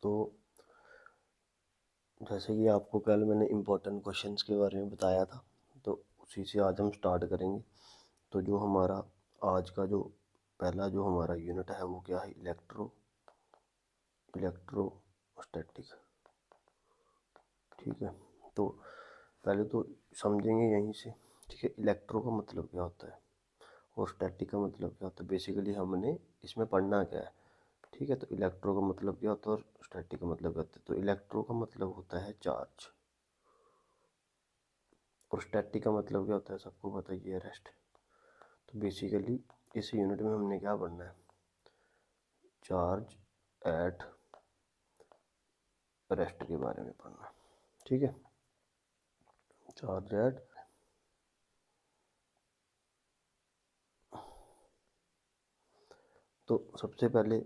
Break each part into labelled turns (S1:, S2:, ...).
S1: तो जैसे कि आपको कल मैंने इम्पोर्टेंट क्वेश्चंस के बारे में बताया था, तो उसी से आज हम स्टार्ट करेंगे। तो जो हमारा आज का जो पहला जो हमारा यूनिट है वो क्या है, इलेक्ट्रोस्टैटिक। ठीक है, तो पहले तो समझेंगे यहीं से। ठीक है, इलेक्ट्रो का मतलब क्या होता है और स्टैटिक का मतलब क्या होता है, बेसिकली हमने इसमें पढ़ना क्या है। ठीक है, तो इलेक्ट्रो का मतलब क्या होता है और स्टैटिक का मतलब क्या होता है। तो इलेक्ट्रो का मतलब होता है चार्ज और स्टैटिक का मतलब क्या होता है सबको पता ही है, रेस्ट। तो बेसिकली इस यूनिट में हमने क्या पढ़ना है, चार्ज एट रेस्ट के बारे में पढ़ना है। ठीक है, चार्ज एट तो सबसे पहले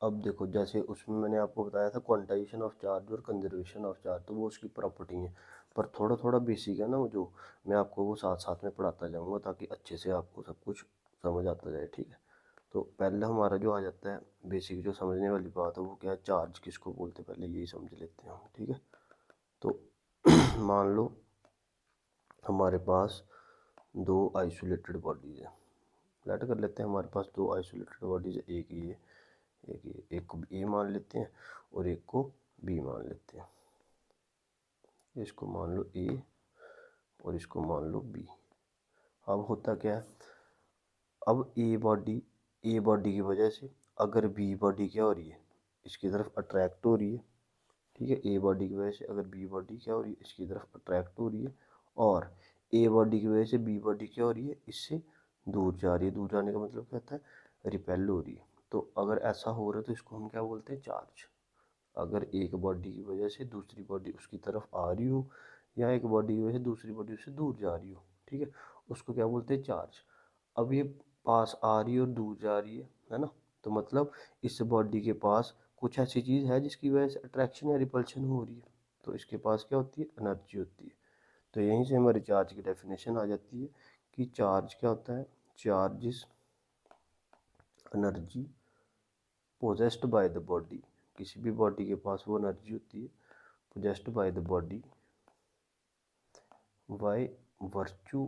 S1: अब देखो, जैसे उसमें मैंने आपको बताया था क्वांटाइजेशन ऑफ चार्ज और कंजर्वेशन ऑफ चार्ज, तो वो उसकी प्रॉपर्टी है। पर थोड़ा थोड़ा बेसिक है ना वो, जो मैं आपको वो साथ साथ में पढ़ाता जाऊंगा ताकि अच्छे से आपको सब कुछ समझ आता जाए। ठीक है, तो पहले हमारा जो आ जाता है बेसिक जो समझने वाली बात है वो क्या है, चार्ज किसको बोलते हैं, पहले यही समझ लेते हैं हम। ठीक है, तो मान लो हमारे पास दो आइसोलेटेड बॉडीज है। लेट कर लेते हैं हमारे पास दो आइसोलेटेड बॉडीज है, एक को ए मान लेते हैं और एक को बी मान लेते हैं। इसको मान लो ए और इसको मान लो बी। अब होता क्या है, अब ए बॉडी की वजह से अगर बी बॉडी क्या हो रही है, इसकी तरफ अट्रैक्ट हो रही है। ठीक है, ए बॉडी की वजह से अगर बी बॉडी क्या हो रही है, इसकी तरफ अट्रैक्ट हो रही है। और ए बॉडी की वजह से बी बॉडी क्या हो रही है, इससे दूर जा रही है। दूर जाने का मतलब क्या होता है, रिपेल हो रही है। तो अगर ऐसा हो रहा है तो इसको हम क्या बोलते हैं, चार्ज। अगर एक बॉडी की वजह से दूसरी बॉडी उसकी तरफ आ रही हो या एक बॉडी की वजह से दूसरी बॉडी उससे दूर जा रही हो, ठीक है, उसको क्या बोलते हैं, चार्ज। अब ये पास आ रही है और दूर जा रही है ना, तो मतलब इस बॉडी के पास कुछ ऐसी चीज़ है जिसकी वजह से अट्रैक्शन या रिपल्शन हो रही है, तो इसके पास क्या होती है, एनर्जी होती है। तो यहीं से हमारी चार्ज की डेफिनेशन आ जाती है कि चार्ज क्या होता है, charge is energy possessed by the body. किसी भी बॉडी के पास वो एनर्जी होती है possessed by the body by virtue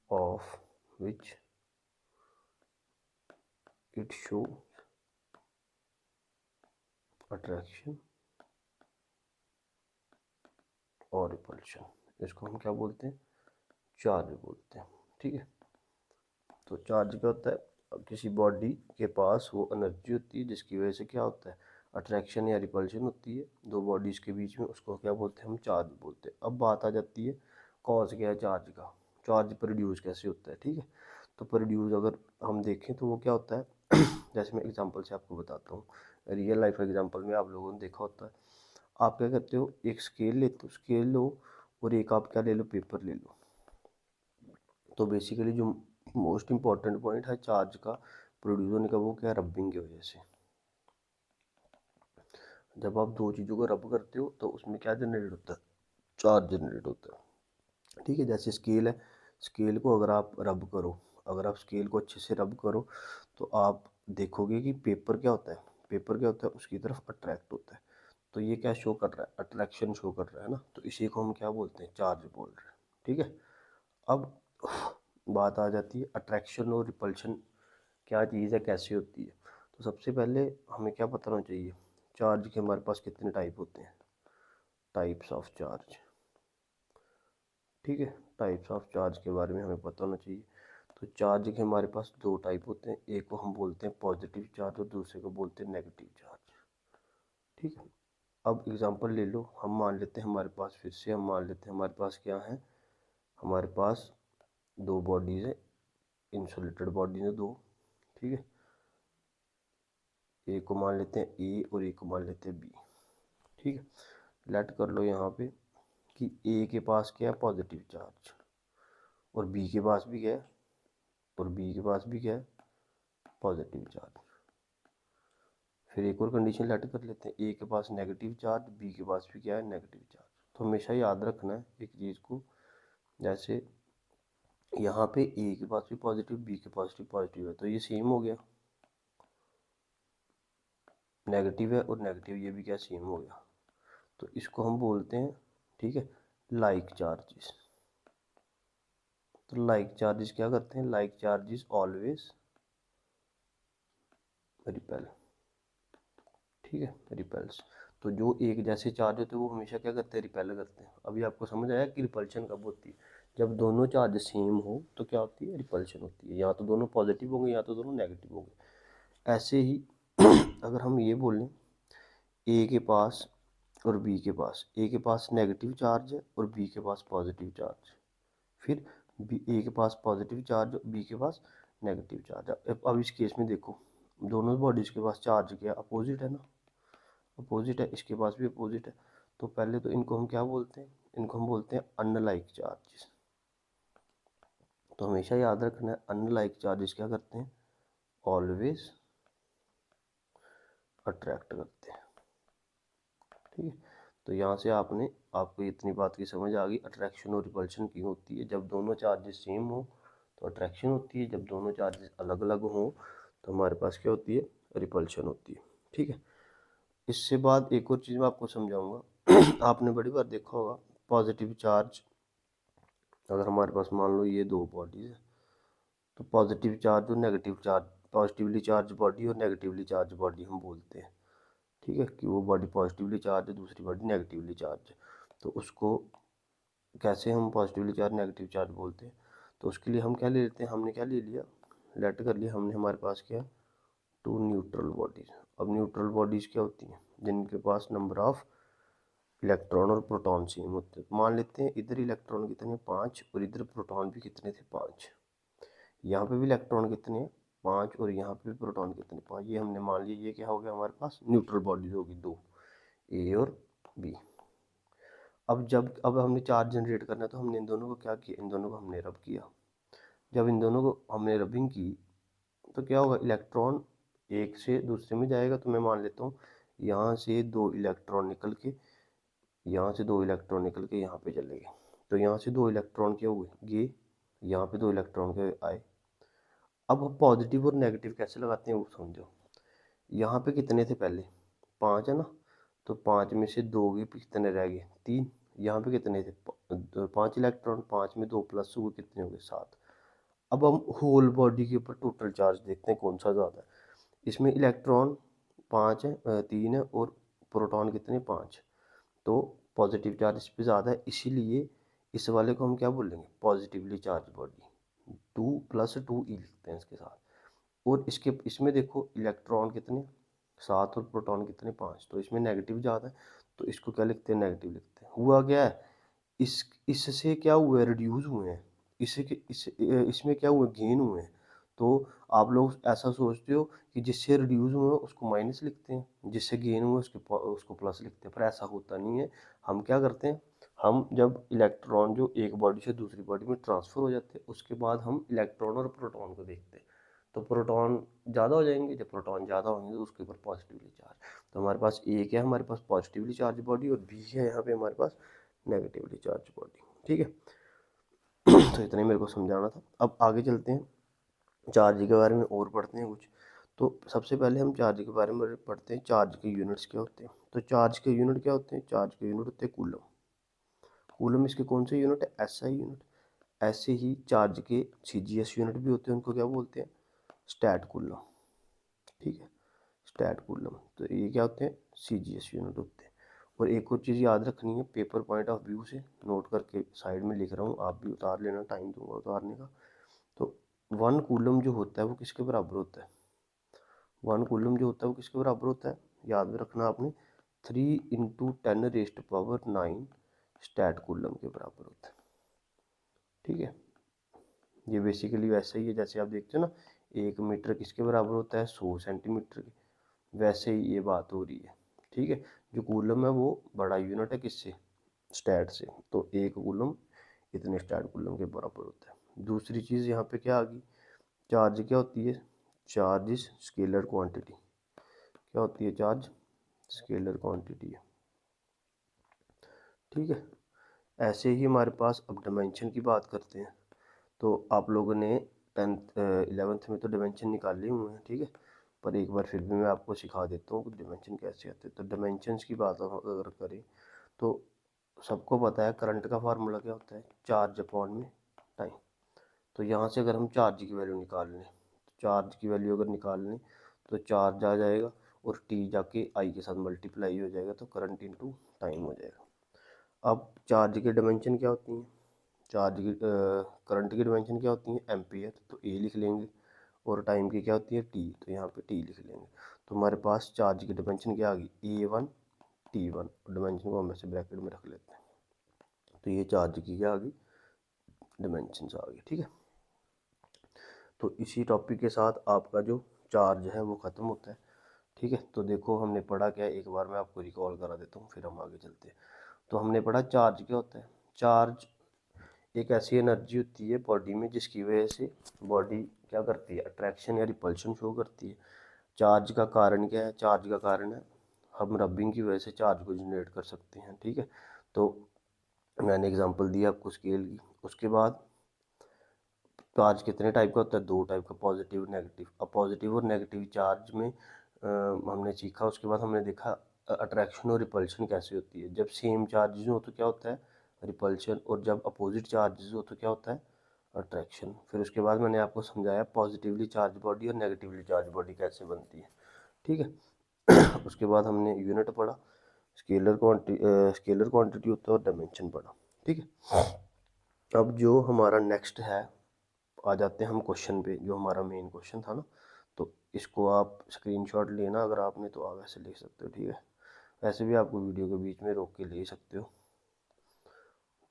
S1: of which it shows attraction और रिपल्शन। इसको हम क्या बोलते हैं, चार्ज बोलते हैं। ठीक है, तो चार्ज क्या होता है, किसी बॉडी के पास वो एनर्जी होती है जिसकी वजह से क्या होता है, अट्रैक्शन या रिपल्शन होती है दो बॉडीज़ के बीच में, उसको क्या बोलते हैं, हम चार्ज बोलते हैं। अब बात आ जाती है कॉज क्या है चार्ज का, चार्ज प्रोड्यूस कैसे होता है। ठीक है, तो प्रोड्यूस अगर हम देखें तो वो क्या होता है जैसे मैं एग्जांपल से आपको बताता हूँ, रियल लाइफ एग्जांपल में आप लोगों ने देखा होता है। आप क्या करते हो, एक स्केल लेते हो, स्केल लो और एक आप क्या ले लो, पेपर ले लो। तो बेसिकली जो मोस्ट इम्पॉर्टेंट पॉइंट है चार्ज का प्रोड्यूस होने का वो क्या है, रबिंग की वजह से। जब आप दो चीज़ों को रब करते हो तो उसमें क्या जनरेट होता है, चार्ज जनरेट होता है। ठीक है, जैसे स्केल है, स्केल को अगर आप रब करो, अगर आप स्केल को अच्छे से रब करो तो आप देखोगे कि पेपर क्या होता है, पेपर क्या होता है, उसकी तरफ अट्रैक्ट होता है। तो ये क्या शो कर रहा है, अट्रैक्शन शो कर रहा है ना, तो इसी को हम क्या बोलते हैं, चार्ज बोल रहे हैं। ठीक है, अब बात आ जाती है अट्रैक्शन और रिपल्शन क्या चीज़ है, कैसे होती है। तो सबसे पहले हमें क्या पता होना चाहिए, चार्ज के हमारे पास कितने टाइप होते हैं, टाइप्स ऑफ चार्ज। ठीक है, टाइप्स ऑफ चार्ज के बारे में हमें पता होना चाहिए। तो चार्ज के हमारे पास दो टाइप होते हैं, एक को हम बोलते हैं पॉजिटिव चार्ज और दूसरे को बोलते हैं नेगेटिव चार्ज। ठीक है, अब एग्जांपल ले लो, हम मान लेते हैं हमारे पास, फिर से हम मान लेते हैं हमारे पास क्या है, हमारे पास दो बॉडीज़ है, इंसुलेटेड बॉडीज है दो। ठीक है, एक को मान लेते हैं ए और एक को मान लेते हैं बी। ठीक है, लेट कर लो यहाँ पे कि ए के पास क्या है, पॉजिटिव चार्ज, और बी के पास भी क्या है, और बी के पास भी क्या है, पॉजिटिव चार्ज। फिर एक और कंडीशन लेट कर लेते हैं, ए के पास नेगेटिव चार्ज, बी के पास भी क्या है, नेगेटिव चार्ज। तो हमेशा याद रखना है एक चीज़ को, जैसे यहाँ पे ए के पास भी पॉजिटिव, बी के पास भी पॉजिटिव है, तो ये सेम हो गया। नेगेटिव है और नेगेटिव ये भी क्या सेम हो गया, तो इसको हम बोलते हैं, ठीक है, लाइक चार्जेस। तो लाइक चार्जेस क्या करते हैं, लाइक चार्जेस ऑलवेज रिपेल, ठीक है, रिपेल्स। तो जो एक जैसे चार्ज होते हैं वो हमेशा क्या करते हैं, रिपेल करते हैं। अभी आपको समझ आया कि रिपल्शन कब होती है, जब दोनों चार्ज सेम हो तो क्या होती है, रिपल्शन होती है। या तो दोनों पॉजिटिव होंगे या तो दोनों नेगेटिव होंगे। ऐसे ही अगर हम ये बोलें ए के पास और बी के पास, ए के पास नेगेटिव चार्ज है और बी के पास पॉजिटिव चार्ज, फिर बी ए के पास पॉजिटिव चार्ज और बी के पास नेगेटिव चार्ज है। अब इस केस में देखो दोनों बॉडीज के पास चार्ज क्या अपोजिट है ना, अपोजिट है, इसके पास भी अपोजिट है। तो पहले तो इनको हम क्या बोलते हैं, इनको हम बोलते हैं अनलाइक चार्जेस। तो हमेशा याद रखना है अनलाइक चार्जेस क्या करते हैं, ऑलवेज अट्रैक्ट करते हैं, ठीक है। तो यहाँ से आपको इतनी बात की समझ आ गई अट्रैक्शन और रिपल्शन क्यों होती है। जब दोनों चार्जेस सेम हो तो अट्रैक्शन होती है, जब दोनों चार्जेस अलग अलग हो तो हमारे पास क्या होती है, रिपल्शन होती है, ठीक है। इससे बाद एक और चीज़ मैं आपको समझाऊंगा आपने बड़ी बार देखा होगा पॉजिटिव चार्ज, अगर हमारे पास मान लो ये दो बॉडीज है, तो पॉजिटिव चार्ज और negative charge, positively charge body और नेगेटिवली चार्ज बॉडी हम बोलते हैं, ठीक है, कि वो बॉडी पॉजिटिवली चार्ज है दूसरी बॉडी नेगेटिवली चार्ज है। तो उसको कैसे हम पॉजिटिवली चार्ज नेगेटिव चार्ज बोलते हैं, तो उसके लिए हम क्या ले लेते हैं, हमने क्या ले लिया, लेट कर लिया हमने, हमारे पास क्या है, टू न्यूट्रल बॉडीज। अब न्यूट्रल बॉडीज क्या होती हैं, जिनके पास नंबर ऑफ इलेक्ट्रॉन और प्रोटॉन सेम होते हैं। मान लेते हैं इधर इलेक्ट्रॉन कितने, 5, और इधर प्रोटॉन भी कितने थे, 5। यहाँ पे भी इलेक्ट्रॉन कितने हैं, 5, और यहाँ पे भी प्रोटॉन कितने, 5। ये हमने मान लिया, ये क्या हो गया हमारे पास, न्यूट्रल बॉडीज होगी दो, ए और बी। अब हमने चार्ज जनरेट करना है तो हमने इन दोनों को क्या किया, इन दोनों को हमने रब किया। जब इन दोनों को हमने रबिंग की तो क्या होगा, इलेक्ट्रॉन एक से दूसरे में जाएगा। तो मैं मान लेता हूँ यहाँ से दो इलेक्ट्रॉन निकल के, यहाँ से दो इलेक्ट्रॉन निकल के यहाँ पे चले गए। तो यहाँ से दो इलेक्ट्रॉन क्या हुए, ये यहाँ पे दो इलेक्ट्रॉन के आए। अब हम पॉजिटिव और नेगेटिव कैसे लगाते हैं वो समझो। यहाँ पे कितने थे पहले, 5 है ना, तो 5 में से दो के कितने रह गए, 3। यहाँ पे कितने थे, 5 इलेक्ट्रॉन, 5 में 2 प्लस हुए कितने हो गए, 7। अब हम होल बॉडी के ऊपर टोटल चार्ज देखते हैं कौन सा ज़्यादा है। इसमें इलेक्ट्रॉन 5 है, 3 है, और प्रोटॉन कितने, 5। तो पॉजिटिव चार्ज इस पर ज़्यादा है, इसीलिए इस वाले को हम क्या बोलेंगे, पॉजिटिवली चार्ज बॉडी, 2+2 ई लिखते हैं इसके साथ। और इसके इसमें देखो इलेक्ट्रॉन कितने, 7, और प्रोटॉन कितने, 5। तो इसमें नेगेटिव ज़्यादा है, तो इसको क्या लिखते हैं, नेगेटिव लिखते हैं। हुआ क्या है, इससे क्या हुआ है, रिड्यूस हुए हैं, इसमें क्या हुआ, गेन हुए हैं। तो आप लोग ऐसा सोचते हो कि जिससे रिड्यूस हुए उसको माइनस लिखते हैं, जिससे गेन हुए उसको प्लस लिखते हैं, पर ऐसा होता नहीं है। हम क्या करते हैं, हम जब इलेक्ट्रॉन जो एक बॉडी से दूसरी बॉडी में ट्रांसफ़र हो जाते हैं उसके बाद हम इलेक्ट्रॉन और प्रोटॉन को देखते हैं। तो प्रोटॉन ज़्यादा हो जाएंगे, जब प्रोटॉन ज़्यादा होंगे तो उसके ऊपर पॉजिटिवली चार्ज। तो हमारे पास एक है, हमारे पास पॉजिटिवली चार्ज बॉडी, और बी है यहाँ पे हमारे पास नेगेटिवली चार्ज बॉडी, ठीक है। तो इतना ही मेरे को समझाना था। अब आगे चलते हैं, चार्ज के बारे में और पढ़ते हैं कुछ। तो सबसे पहले हम चार्ज के बारे में पढ़ते हैं, चार्ज के यूनिट्स क्या होते हैं। तो चार्ज के यूनिट क्या होते हैं, चार्ज के यूनिट होते हैं कूलम। कूलम इसके कौन से यूनिट है, एसआई यूनिट। ऐसे ही चार्ज के सीजीएस यूनिट भी होते हैं, उनको क्या बोलते हैं, स्टैट कूलम, ठीक है, स्टैट कूलम। तो ये क्या होते हैं, सीजीएस यूनिट होते हैं। और एक और चीज़ याद रखनी है, पेपर पॉइंट ऑफ व्यू से नोट करके साइड में लिख रहा हूँ, आप भी उतार लेना, टाइम दूंगा उतारने का। तो 1 कूलम जो होता है वो किसके बराबर होता है, 1 कूलम जो होता है वो किसके बराबर होता है, याद में रखना आपने, 3 × 10⁻⁹ स्टैट कूलम के बराबर होता है, ठीक है। ये बेसिकली वैसे ही है जैसे आप देखते हो ना, 1 मीटर किसके बराबर होता है, 100 सेंटीमीटर के, वैसे ही ये बात हो रही है, ठीक है। जो कूलम है वो बड़ा यूनिट है किससे, स्टैट से। तो 1 कूलम इतने स्टैट कूलम के बराबर होता है। दूसरी चीज़ यहाँ पे क्या आ गई, चार्ज क्या होती है, चार्ज इज स्केलर क्वांटिटी। क्या होती है, चार्ज स्केलर क्वांटिटी है, ठीक है। ऐसे ही हमारे पास अब डायमेंशन की बात करते हैं। तो आप लोगों ने 10th 11th में तो डायमेंशन निकाले हुए हैं, ठीक है, पर एक बार फिर भी मैं आपको सिखा देता हूँ कि डिमेंशन कैसे आते हैं। तो डिमेंशंस की बात अगर करें तो सबको पता है करंट का फार्मूला क्या होता है, चार्ज अपॉन में टाइम। तो यहाँ से अगर हम चार्ज की वैल्यू निकाल लें, चार्ज की वैल्यू अगर निकाल लें तो चार्ज आ जाएगा और टी जाके आई के साथ मल्टीप्लाई हो जाएगा, तो करंट इनटू टाइम हो जाएगा। अब चार्ज की डिमेंशन क्या होती हैं, चार्ज की करंट की डिमेंशन क्या होती है, एम्पियर, तो ए लिख लेंगे, और टाइम की क्या होती है, टी, तो यहाँ पे टी लिख लेंगे। तो हमारे पास चार्ज की डिमेंशन क्या आ गई, A1 T1, डिमेंशन को हम ऐसे ब्रैकेट में रख लेते हैं। तो ये चार्ज की क्या आ गई, डिमेंशन आ गई, ठीक है। तो इसी टॉपिक के साथ आपका जो चार्ज है वो ख़त्म होता है, ठीक है। तो देखो हमने पढ़ा क्या, एक बार मैं आपको रिकॉल करा देता हूँ फिर हम आगे चलते हैं। तो हमने पढ़ा चार्ज क्या होता है, चार्ज एक ऐसी एनर्जी होती है बॉडी में जिसकी वजह से बॉडी क्या करती है, अट्रैक्शन या रिपल्शन शो करती है। चार्ज का कारण क्या है, चार्ज का कारण है हम रबिंग की वजह से चार्ज को जनरेट कर सकते हैं, ठीक है। तो मैंने एग्जांपल दिया आपको स्केल की। उसके बाद चार्ज कितने टाइप का होता है, दो टाइप का, पॉजिटिव नेगेटिव। अब पॉजिटिव और नेगेटिव चार्ज में हमने सीखा, उसके बाद हमने देखा अट्रैक्शन और रिपल्शन कैसे होती है। जब सेम चार्जेस हो तो क्या होता है, रिपल्शन, और जब अपोजिट चार्जेस हो तो क्या होता है, अट्रैक्शन। फिर उसके बाद मैंने आपको समझाया पॉजिटिवली चार्ज बॉडी और नेगेटिवली चार्ज बॉडी कैसे बनती है, ठीक है। उसके बाद हमने यूनिट पढ़ा, स्केलर क्वांटिटी होता है, और डायमेंशन पढ़ा, ठीक है। अब जो हमारा नेक्स्ट है, आ जाते हैं हम क्वेश्चन पे, जो हमारा मेन क्वेश्चन था ना। तो इसको आप स्क्रीनशॉट लेना, अगर आपने तो आप ऐसे ले सकते हो, ठीक है। वैसे भी आपको वीडियो के बीच में रोक के ले सकते हो।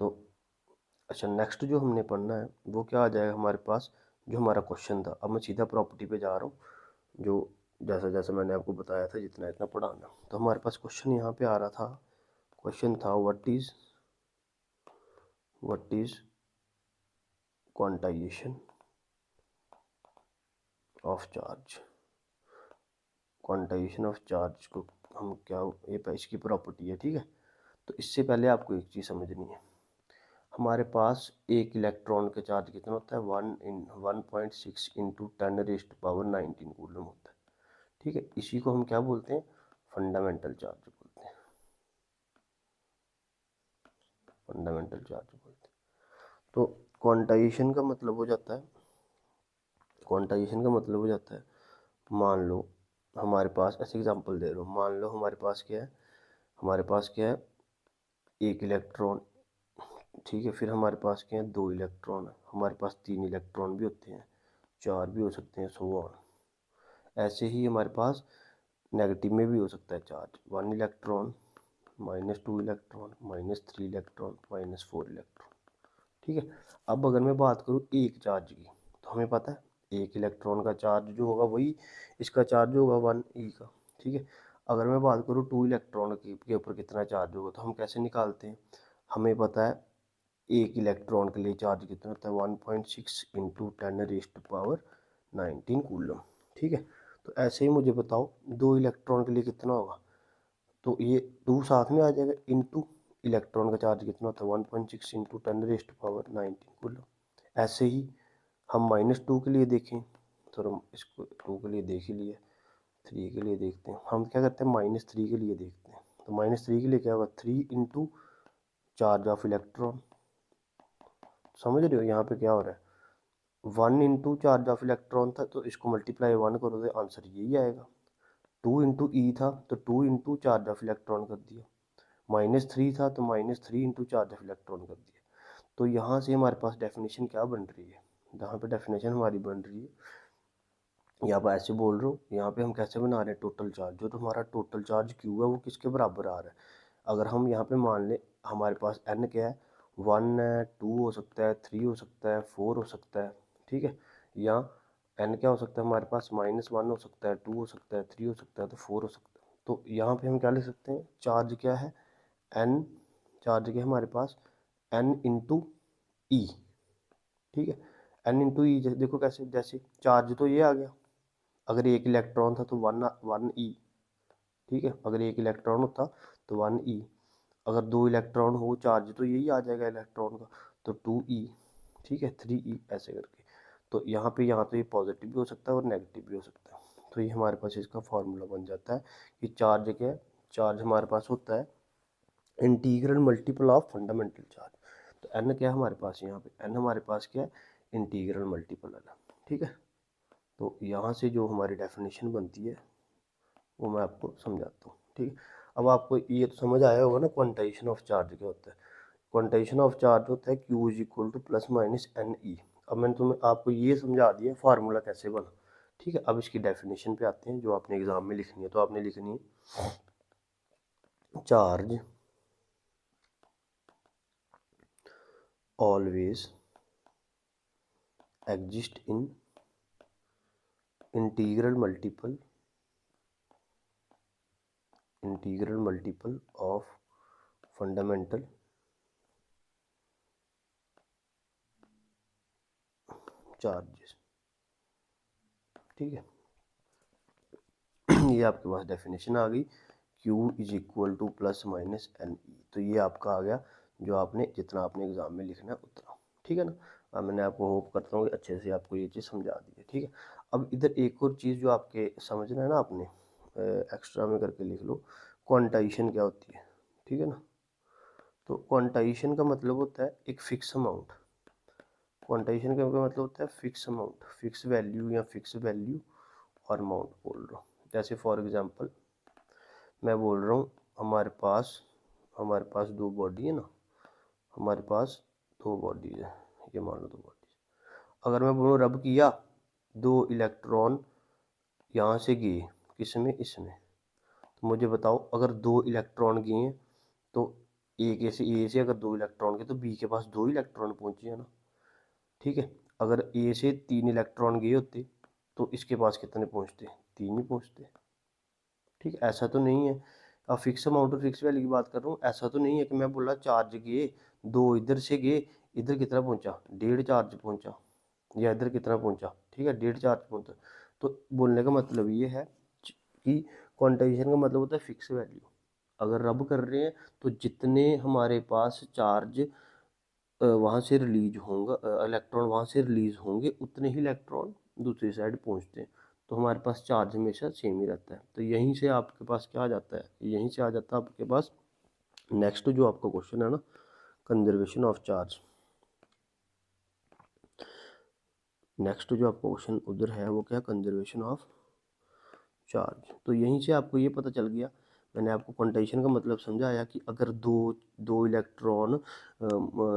S1: तो अच्छा, नेक्स्ट जो हमने पढ़ना है वो क्या आ जाएगा हमारे पास, जो हमारा क्वेश्चन था। अब मैं सीधा प्रॉपर्टी पे जा रहा हूँ, जो जैसा जैसा मैंने आपको बताया था जितना इतना पढ़ाना। तो हमारे पास क्वेश्चन यहाँ पे आ रहा था, क्वेश्चन था what is quantization of charge. Quantization of charge को हम क्या, ये इसकी प्रॉपर्टी है, ठीक है। तो इससे पहले आपको एक चीज़ समझनी है, हमारे पास एक इलेक्ट्रॉन का चार्ज कितना होता है, 1.6 इंटू 10⁻⁹ कूलम होता है, ठीक है। इसी को हम क्या बोलते हैं, फंडामेंटल चार्ज बोलते हैं, फंडामेंटल चार्ज बोलते हैं। तो क्वांटाइजेशन का मतलब हो जाता है, क्वांटाइजेशन का मतलब हो जाता है, मान लो हमारे पास, ऐसे एग्जांपल दे रहा हूँ, मान लो हमारे पास क्या है, हमारे पास क्या है, एक इलेक्ट्रॉन, ठीक है। फिर हमारे पास क्या है, दो इलेक्ट्रॉन है, हमारे पास तीन इलेक्ट्रॉन भी होते हैं, चार भी हो सकते हैं, सो ऑन। ऐसे ही हमारे पास नेगेटिव में भी हो सकता है charge, 1 electron, -2 electron, -3 electron, -4 electron, ठीक है। अब अगर मैं बात करूँ एक चार्ज की, तो हमें पता है एक इलेक्ट्रॉन का चार्ज जो होगा वही इसका चार्ज होगा 1 E का, ठीक है। अगर मैं बात करूँ 2 इलेक्ट्रॉन के ऊपर कितना चार्ज होगा, तो हम कैसे निकालते हैं, हमें पता है एक इलेक्ट्रॉन के लिए चार्ज कितना होता है, 1.6 इंटू 10⁻⁹ कूलम, ठीक है। तो ऐसे ही मुझे बताओ दो इलेक्ट्रॉन के लिए कितना होगा, तो ये 2 साथ में आ जाएगा, इंटू इलेक्ट्रॉन का चार्ज कितना होता है, 1.6 इंटू 10⁻⁹ कूलम। ऐसे ही हम -2 के लिए देखें, तो हम इसको 2 के लिए देख ही लिए, 3 के लिए देखते हैं, हम क्या करते हैं -3 के लिए देखते हैं। तो -3 के लिए क्या होगा, 3 इंटू चार्ज ऑफ इलेक्ट्रॉन, समझ रहे हो यहाँ पे क्या हो रहा है, 1 इंटू चार्ज ऑफ इलेक्ट्रॉन था, तो इसको मल्टीप्लाई 1 करो तो आंसर यही आएगा। 2 इंटू ई था, तो 2 इंटू चार्ज ऑफ इलेक्ट्रॉन कर दिया, -3 था तो -3 इंटू चार्ज ऑफ इलेक्ट्रॉन कर दिया। तो यहाँ से हमारे पास डेफिनेशन क्या बन रही है, जहाँ पे डेफिनेशन हमारी बन रही है, यहाँ पर ऐसे बोल रहा हूँ, यहाँ पे हम कैसे बना रहे हैं, टोटल चार्ज, जो हमारा टोटल चार्ज क्यू है वो किसके बराबर आ रहा है। अगर हम यहाँ पे मान लें हमारे पास एन क्या है, 1 है, 2 हो सकता है, 3 हो सकता है, 4 हो सकता है, ठीक है। या एन क्या हो सकता है हमारे पास, -1 हो सकता है, 2 हो सकता है, 3 हो सकता है, तो 4 हो सकता है। तो यहाँ पे हम क्या लिख सकते हैं, चार्ज क्या है, एन, चार्ज क्या है हमारे पास, एन इंटू ई, ठीक है। एन इंटू ई, देखो कैसे, जैसे चार्ज तो ये आ गया, अगर एक इलेक्ट्रॉन था तो 1 E, ठीक है। अगर एक इलेक्ट्रॉन होता तो 1 E, अगर दो इलेक्ट्रॉन हो चार्ज तो यही आ जाएगा इलेक्ट्रॉन का, तो 2E, ठीक है, 3E, ऐसे करके। तो यहाँ पे, यहाँ तो ये पॉजिटिव भी हो सकता है और नेगेटिव भी हो सकता है। तो ये हमारे पास इसका फॉर्मूला बन जाता है कि चार्ज क्या है, चार्ज हमारे पास होता है integral multiple of fundamental charge. तो एन क्या है हमारे पास, यहाँ पे एन हमारे पास क्या है, इंटीग्रल मल्टीपल है। ठीक है, तो यहाँ से जो हमारी डेफिनेशन बनती है वो मैं आपको समझाता हूँ। ठीक है, अब आपको ये तो समझ आया होगा ना क्वांटाइजेशन ऑफ चार्ज क्या होता है। क्वांटाइजेशन ऑफ चार्ज होता है Q is equal to plus minus n e. अब मैंने तुम्हें आपको ये समझा दिया फार्मूला कैसे बना। ठीक है, अब इसकी डेफिनेशन पे आते हैं जो आपने एग्जाम में लिखनी है। तो आपने लिखनी है charge always exist in integral multiple of fundamental charges. ठीक है, ये आपके पास डेफिनेशन आ गई, Q is equal to plus minus n e. तो ये आपका आ गया जो आपने जितना आपने एग्जाम में लिखना है उतना। ठीक है ना, अब मैंने आपको होप करता हूँ कि अच्छे से आपको ये चीज़ समझा दी है। ठीक है, अब इधर एक और चीज़ जो आपके समझना है ना, आपने एक्स्ट्रा में करके लिख लो, क्वांटाइजेशन क्या होती है। ठीक है ना, तो क्वांटाइजेशन का मतलब होता है एक फिक्स अमाउंट। क्वांटाइजेशन का मतलब होता है फिक्स अमाउंट, फिक्स वैल्यू या फिक्स वैल्यू और अमाउंट बोल रहा हूँ। जैसे फॉर एग्जांपल मैं बोल रहा हूँ हमारे पास दो बॉडी है ना, हमारे पास दो बॉडीज है, ये मान लो दो बॉडीज। अगर मैं बोलूँ रब किया, दो इलेक्ट्रॉन यहाँ से गए किसमें, इसमें, तो मुझे बताओ अगर दो इलेक्ट्रॉन गए हैं तो ए से अगर दो इलेक्ट्रॉन गए तो बी के पास दो इलेक्ट्रॉन पहुँचे है ना। ठीक है, अगर ए से तीन इलेक्ट्रॉन गए होते तो इसके पास कितने पहुँचते, तीन ही पहुँचते। ठीक है, ऐसा तो नहीं है, अब फिक्स अमाउंट और फिक्स वैल्यू की बात कर रहा हूँ। ऐसा तो नहीं है कि मैं बोला चार्ज गए, दो इधर से गए, इधर कितना पहुंचा, डेढ़ चार्ज पहुंचा, या इधर कितना पहुंचा, ठीक है, डेढ़ चार्ज पहुंचा। तो बोलने का मतलब ये है कि क्वांटाइजेशन का मतलब होता है फिक्स वैल्यू। अगर रब कर रहे हैं तो जितने हमारे पास चार्ज वहाँ से रिलीज होगा, इलेक्ट्रॉन वहाँ से रिलीज होंगे, उतने ही इलेक्ट्रॉन दूसरी साइड पहुँचते हैं। तो हमारे पास चार्ज हमेशा सेम ही रहता है। तो यहीं से आपके पास क्या आ जाता है, यहीं से आ जाता है आपके पास नेक्स्ट जो आपका क्वेश्चन है ना, कंजर्वेशन ऑफ चार्ज। नेक्स्ट जो आपका क्वेश्चन उधर है वो क्या, कंजर्वेशन ऑफ चार्ज। तो यहीं से आपको ये पता चल गया, मैंने आपको क्वांटाइजेशन का मतलब समझाया कि अगर दो दो इलेक्ट्रॉन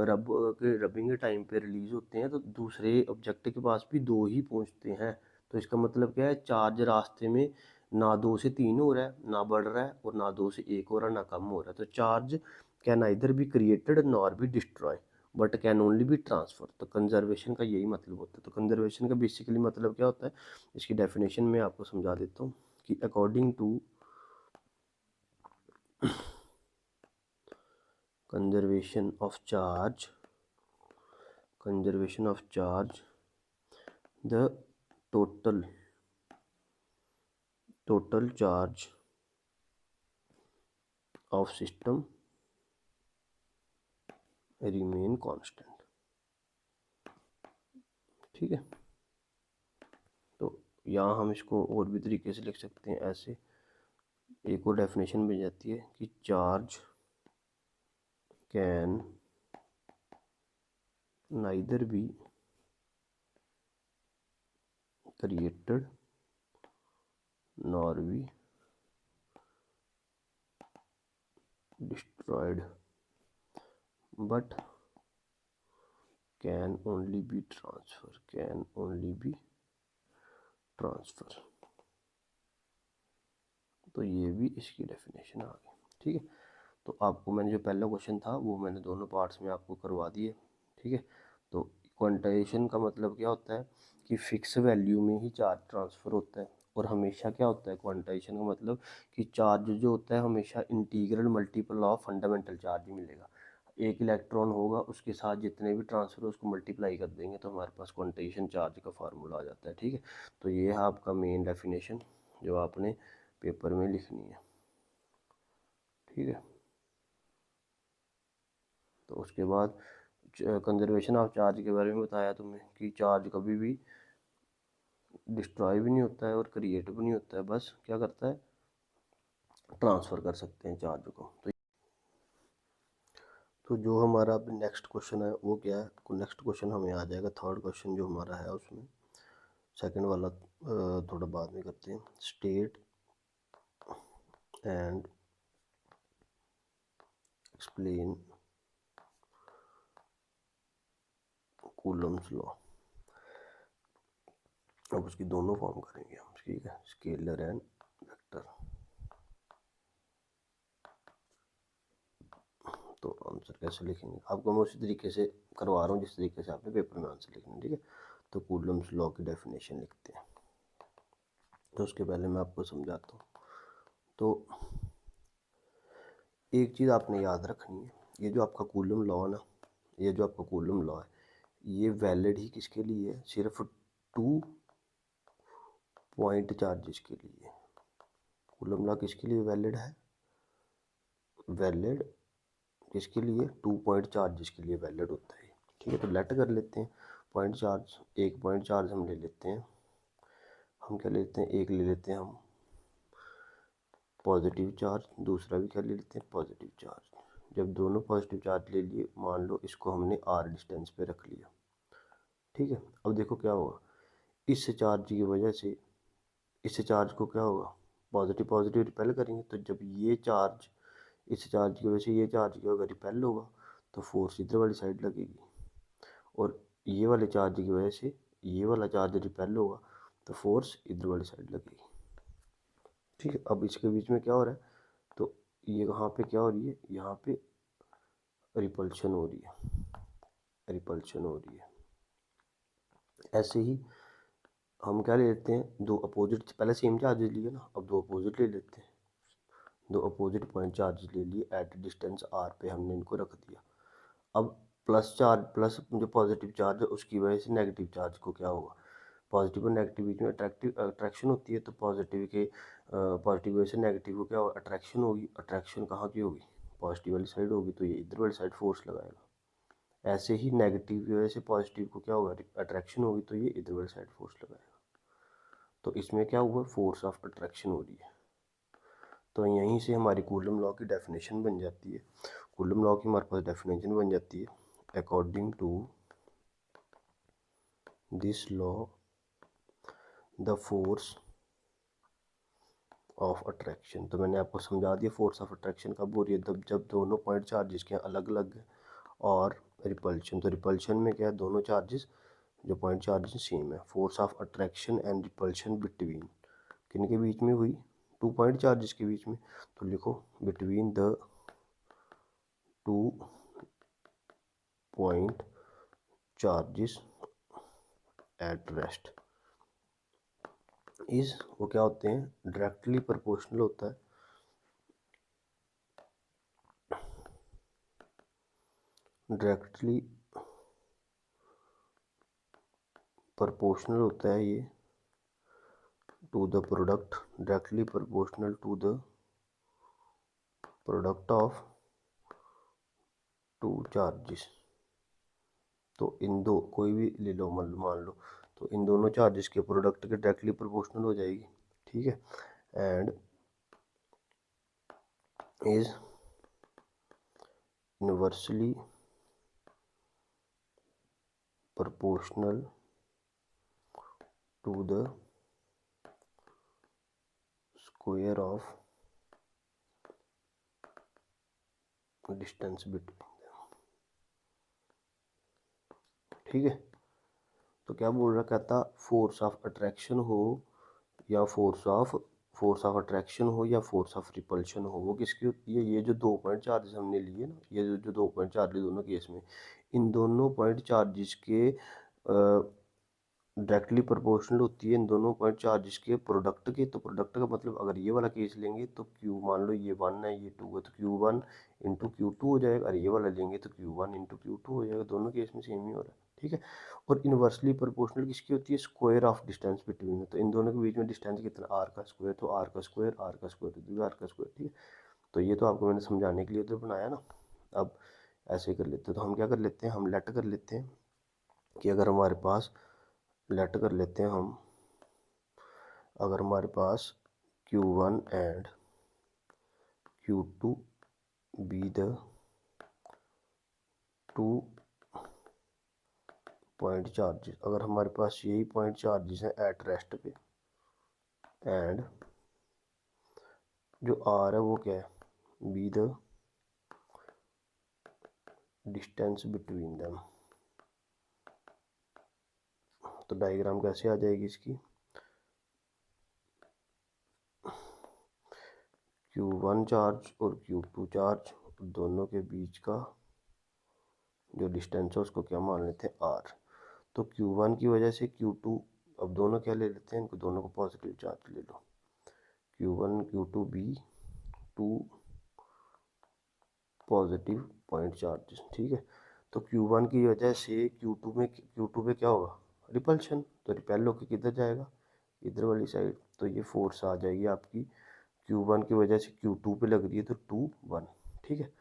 S1: रब के रबिंग के टाइम पे रिलीज होते हैं तो दूसरे ऑब्जेक्ट के पास भी दो ही पहुंचते हैं। तो इसका मतलब क्या है, चार्ज रास्ते में ना दो से तीन हो रहा है, ना बढ़ रहा है, और ना दो से एक हो रहा है, ना कम हो रहा है। तो charge can either be created nor be destroy but can only be transfer. तो कंजर्वेशन का यही मतलब होता है। तो कंजर्वेशन का बेसिकली मतलब क्या होता है, इसकी डेफिनेशन में आपको समझा देता हूँ कि according to conservation of charge, the total charge of system remain constant। ठीक है, तो यहाँ हम इसको और भी तरीके से लिख सकते हैं ऐसे, एक और डेफिनेशन मिल जाती है कि charge can neither be created nor B destroyed but can only be transfer। तो ये भी इसकी डेफिनेशन आ गई। ठीक है, तो आपको मैंने जो पहला क्वेश्चन था वो मैंने दोनों पार्ट्स में आपको करवा दिए। ठीक है, तो क्वांटाइजेशन का मतलब क्या होता है कि फिक्स वैल्यू में ही चार्ज ट्रांसफ़र होता है, और हमेशा क्या होता है क्वांटाइजेशन का मतलब कि चार्ज जो होता है हमेशा integral multiple of fundamental charge ही मिलेगा। एक इलेक्ट्रॉन होगा उसके साथ जितने भी ट्रांसफ़र उसको मल्टीप्लाई कर देंगे तो हमारे पास क्वांटाइजेशन चार्ज का फार्मूला आ जाता है। ठीक है, तो ये है आपका मेन डेफिनेशन जो आपने पेपर में लिखनी है। ठीक है, तो उसके बाद कंजर्वेशन ऑफ चार्ज के बारे में बताया तुम्हें कि चार्ज कभी भी डिस्ट्रॉय भी नहीं होता है और क्रिएट भी नहीं होता है, बस क्या करता है, ट्रांसफ़र कर सकते हैं चार्ज को। तो जो हमारा अब नेक्स्ट क्वेश्चन है वो क्या है, नेक्स्ट क्वेश्चन हमें आ जाएगा, थर्ड क्वेश्चन जो हमारा है उसमें, सेकंड वाला थोड़ा बाद में करते हैं। State and explain Coulomb's law. अब उसकी दोनों फॉर्म करेंगे हम, ठीक है, स्केलर एंड वेक्टर। तो आंसर कैसे लिखेंगे, आपको मैं उसी तरीके से करवा रहा हूँ जिस तरीके से आपने पेपर में आंसर लिखना है, ठीक है। तो कूलम्स लॉ की डेफिनेशन लिखते हैं। तो उसके पहले मैं आपको समझाता हूँ। तो एक चीज़ आपने याद रखनी है, ये जो आपका कूलम लॉ है ना, ये जो आपका कूलम लॉ है, ये वैलिड ही किसके लिए है, सिर्फ 2 पॉइंट चार्जेस के लिए। कूलम लॉ किसके लिए वैलिड है, वैलिड किसके लिए, 2 पॉइंट चार्जेस के लिए वैलिड होता है, ठीक है। तो लेट कर लेते हैं पॉइंट चार्ज, एक पॉइंट चार्ज हम ले लेते हैं, हम क्या लेते हैं, एक ले लेते हैं हम पॉजिटिव चार्ज, दूसरा भी क्या ले लेते हैं, पॉजिटिव चार्ज। जब दोनों पॉजिटिव चार्ज ले लिए, मान लो इसको हमने r डिस्टेंस पे रख लिया, ठीक है। अब देखो क्या होगा, इस चार्ज की वजह से इस चार्ज को क्या होगा, पॉजिटिव पॉजिटिव रिपेल करेंगे, तो जब ये चार्ज, इस चार्ज की वजह से ये चार्ज क्या होगा, रिपेल होगा, तो फोर्स इधर वाली साइड लगेगी, और ये वाले चार्ज की वजह से ये वाला चार्ज रिपेल होगा, तो फोर्स इधर वाली साइड लगेगी, ठीक है। अब इसके बीच में क्या हो रहा है, तो ये यहाँ पे क्या हो रही है, यहाँ पे रिपल्शन हो रही है, रिपल्शन हो रही है। ऐसे ही हम क्या ले लेते हैं, दो अपोजिट, पहले सेम चार्जेस लिए ना, अब दो अपोजिट ले लेते हैं, दो अपोजिट पॉइंट चार्जेस ले लिए एट डिस्टेंस r पे, हमने इनको रख दिया। अब प्लस चार्ज, प्लस जो पॉजिटिव चार्ज है उसकी वजह से नेगेटिव चार्ज को क्या होगा, पॉजिटिव और नेगेटिव बीच में अट्रैक्शन होती है, तो पॉजिटिव के पॉजिटिव वजह से नेगेटिव को क्या होगा, अट्रैक्शन होगी, अट्रैक्शन कहाँ की होगी, पॉजिटिव वाली साइड होगी, तो ये इधर वाली साइड फोर्स लगाएगा। ऐसे ही नेगेटिव की वजह से पॉजिटिव को क्या होगा, अट्रैक्शन होगी, तो ये इधर वाली साइड फोर्स लगाएगा। तो इसमें क्या हुआ, फोर्स ऑफ अट्रैक्शन हो रही है। तो यहीं से हमारी कूलम लॉ की डेफिनेशन बन जाती है, कूलम लॉ की हमारे पास डेफिनेशन बन जाती है, according to this law the force of attraction. तो मैंने आपको समझा दिया फोर्स ऑफ अट्रैक्शन कब हो रही है, जब दोनों पॉइंट चार्जेस के अलग अलग है, और रिपल्शन, तो रिपल्शन में क्या है, दोनों चार्जेस जो पॉइंट चार्जेस सेम है। Force of attraction and repulsion between, किन के बीच में हुई, 2 पॉइंट चार्जेस के बीच में, तो लिखो between the 2 point charges at rest is, वो क्या होते हैं, डायरेक्टली प्रोपोर्शनल होता है, डायरेक्टली प्रोपोर्शनल होता है ये to the product, directly proportional to the product of 2 charges. तो इन दो, कोई भी ले लो, मान लो, तो इन दोनों चार्जेस के प्रोडक्ट के डायरेक्टली प्रोपोर्शनल हो जाएगी, ठीक है। And is inversely proportional to the square of distance between, ठीक है। तो क्या बोल रहा, कहता फोर्स ऑफ अट्रैक्शन हो या फोर्स ऑफ अट्रैक्शन हो या फोर्स ऑफ रिपल्शन हो, वो किसकी होती है, ये जो 2 पॉइंट चार्जेस हमने लिए ना, ये जो 2 पॉइंट चार्ज लिए दोनों केस में, इन दोनों पॉइंट चार्जेस के डायरेक्टली प्रोपोर्शनल होती है इन दोनों पॉइंट चार्जेस के प्रोडक्ट के। तो प्रोडक्ट का मतलब, अगर ये वाला केस लेंगे तो Q, मान लो ये 1 है ये 2 है, तो Q1 इंटू Q2 हो जाएगा, और ये वाला लेंगे तो Q1 इंटू Q2 हो जाएगा, दोनों केस में सेम ही हो रहा है, ठीक है। और इनवर्सली प्रोपोर्शनल किसकी होती है, स्क्वायर ऑफ डिस्टेंस बिटवीन में, तो इन दोनों के बीच में डिस्टेंस कितना, r का स्क्वायर, तो r का स्क्वायर, r का स्क्वायर, तो r का स्क्वायर, ठीक है। तो ये तो आपको मैंने समझाने के लिए तो बनाया ना। अब ऐसे कर लेते हैं, तो हम क्या कर लेते हैं, हम लेट कर लेते हैं कि अगर हमारे पास, लेट कर लेते हैं हम अगर हमारे पास Q1 and Q2 be the 2 point charges, अगर हमारे पास यही पॉइंट चार्जेस हैं एट रेस्ट पे, एंड जो आर है वो क्या है, be the distance between them. तो डायग्राम कैसे आ जाएगी इसकी, Q1 चार्ज और Q2 चार्ज, दोनों के बीच का जो डिस्टेंस है उसको क्या मान लेते हैं आर। तो Q1 की वजह से Q2, अब दोनों क्या ले लेते हैं, इनको दोनों को पॉजिटिव चार्ज ले लो, Q1 Q2 be 2 positive point charges, ठीक है। तो Q1 की वजह से Q2 पे क्या होगा, रिपल्शन, तो रिपेल होकर किधर जाएगा, इधर वाली साइड। तो ये फोर्स आ जाएगी आपकी Q1 की वजह से Q2 पे लग रही है तो 2 1, ठीक है।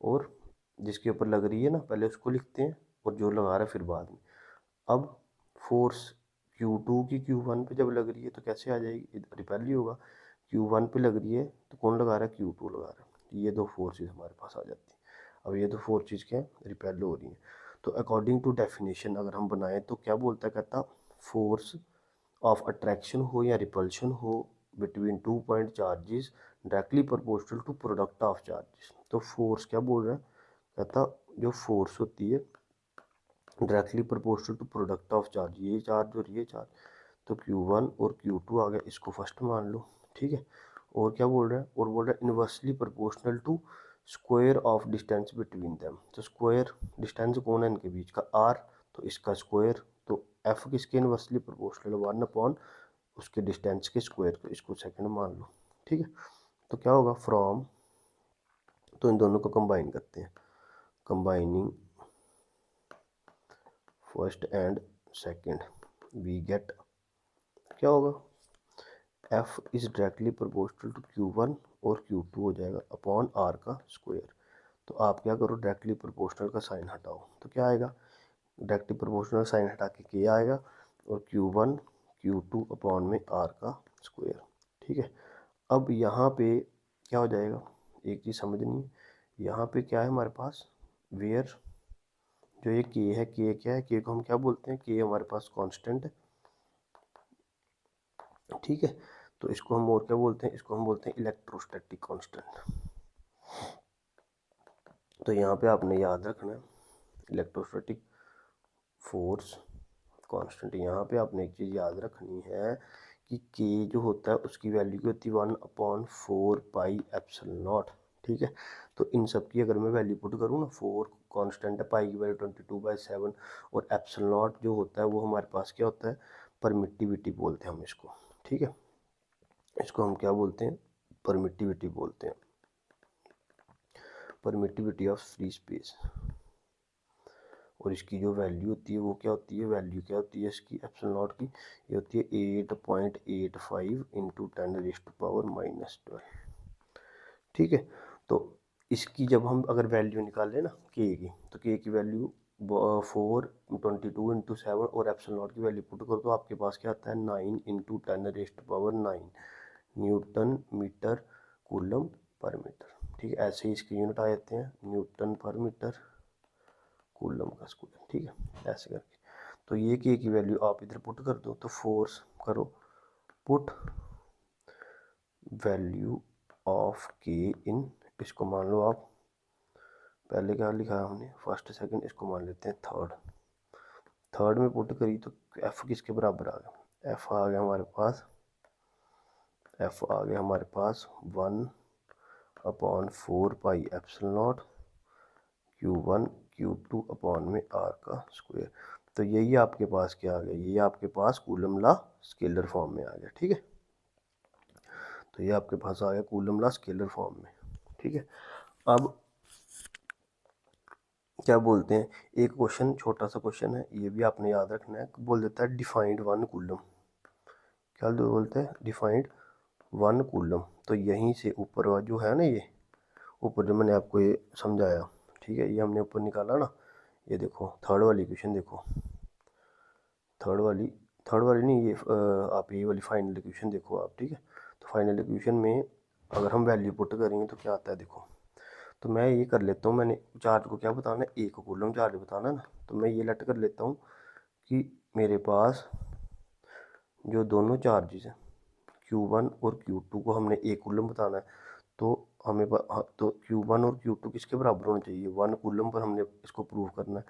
S1: और जिसके ऊपर लग रही है ना पहले उसको लिखते हैं और जो लगा रहा है फिर बाद में। अब फोर्स Q2 की Q1 पे जब लग रही है तो कैसे आ जाएगी, रिपेल ही होगा। Q1 पे लग रही है तो कौन लगा रहा है, Q2 लगा रहा है। ये दो फोर्सेस हमारे पास आ जाती हैं। अब ये दो फोर्सेस क्या है, रिपेल हो रही हैं। तो अकॉर्डिंग टू डेफिनेशन अगर हम बनाएं तो क्या बोलता है, कहता फोर्स ऑफ अट्रैक्शन हो या रिपल्शन हो between 2 point charges directly proportional to product of charges. तो फोर्स क्या बोल रहा है, कहता जो फोर्स होती है directly proportional to product of charge, ये चार्ज और ये चार्ज। तो Q1 और Q2 आ गया, इसको फर्स्ट मान लो, ठीक है। और क्या बोल रहा है, और बोल रहा है inversely proportional to square of distance between them. तो स्क्वायर डिस्टेंस कौन है इनके बीच का, R, तो इसका स्क्वायर, तो F किसके इनवर्सली प्रोपोर्शनल, 1 अपॉन उसके डिस्टेंस के स्क्वायर, तो इसको सेकंड मान लो, ठीक है। तो क्या होगा फ्रॉम, तो इन दोनों को कंबाइन करते हैं, combining first and second we get, क्या होगा, F is directly proportional to Q1 और Q2 हो जाएगा अपॉन R का स्क्वायर। तो आप क्या करो, डायरेक्टली प्रोपोर्शनल का साइन हटाओ, तो क्या आएगा, डायरेक्टली प्रोपोर्शनल साइन हटा के K आएगा और Q1 Q2 अपॉन में R का स्क्वायर, ठीक है। अब यहाँ पे क्या हो जाएगा, एक चीज़ समझनी है, यहाँ पे क्या है हमारे पास, वेयर जो ये K है, K क्या है, K को हम क्या बोलते हैं, K हमारे पास कांस्टेंट है, ठीक है। तो इसको हम और क्या बोलते हैं, इसको हम बोलते हैं इलेक्ट्रोस्टैटिक कांस्टेंट। तो यहाँ पे आपने याद रखना है इलेक्ट्रोस्टैटिक फोर्स कांस्टेंट। यहाँ पे आपने एक चीज़ याद रखनी है कि K जो होता है उसकी वैल्यू की होती है 1/4 पाई एप्सिलॉन नॉट, ठीक है। तो इन सब की अगर मैं वैल्यू पुट करूँ ना, 4 कांस्टेंट है, पाई की वैल्यू 22/7, और एप्सिलॉन नॉट जो होता है वो हमारे पास क्या होता है, परमिटिविटी बोलते हैं हम इसको, ठीक है। इसको हम क्या बोलते हैं, परमिटिविटी बोलते हैं, परमिटिविटी ऑफ फ्री स्पेस। और इसकी जो वैल्यू होती है वो क्या होती है, वैल्यू क्या होती है इसकी एप्सिलॉन नॉट की, ये होती है 8.85 इंटू 10⁻⁻12, ठीक है। तो इसकी जब हम अगर वैल्यू निकाल लें ना के की, तो के की वैल्यू 422 इंटू 7 और एप्सिलॉन नॉट की वैल्यू पुट करो तो आपके पास क्या आता है 9 इंटू 10⁻9 न्यूटन मीटर कूलम पर मीटर, ठीक है। ऐसे ही इसके यूनिट आ जाते हैं न्यूटन पर मीटर कूलम का स्क्वायर, ठीक है, ऐसे करके। तो ये के की वैल्यू आप इधर पुट कर दो, तो फोर्स करो पुट वैल्यू ऑफ के इन, इसको मान लो आप, पहले क्या लिखा है हमने फर्स्ट सेकंड, इसको मान लेते हैं थर्ड। थर्ड में पुट करी तो एफ किसके बराबर आ गया, एफ आ गया हमारे पास, एफ आ गया हमारे पास 1/4 pi epsilon naught Q1 Q2 upon में R का स्क्वायर। तो यही आपके पास क्या आ गया, ये आपके पास कूलम लॉ स्केलर फॉर्म में आ गया, ठीक है। तो ये आपके पास आ गया कूलम लॉ स्केलर फॉर्म में, ठीक है। अब क्या बोलते हैं, एक क्वेश्चन छोटा सा क्वेश्चन है, ये भी आपने याद रखना है, बोल देता है डिफाइंड 1 कूलम, क्या बोलते हैं डिफाइंड 1 कूलम। तो यहीं से ऊपर जो है ना, ये ऊपर जो मैंने आपको ये समझाया, ठीक है, ये हमने ऊपर निकाला ना, ये देखो थर्ड वाली क्वेश्चन देखो, थर्ड वाली थर्ड वाली नहीं, ये आप ये वाली फाइनल इक्वेशन देखो आप, ठीक है। तो फाइनल इक्वेशन में अगर हम वैल्यू पुट करेंगे तो क्या आता है देखो। तो मैं ये कर लेता हूँ, मैंने चार्ज को क्या बताना है, 1 कूलम चार्ज बताना है ना। तो मैं ये लेट कर लेता हूँ कि मेरे पास जो दोनों चार्जेस हैं Q1 और Q2 को हमने 1 कूलम बताना है। तो हमें तो Q1 और Q2 किसके बराबर होना चाहिए, 1 कूलम पर हमने इसको प्रूव करना है।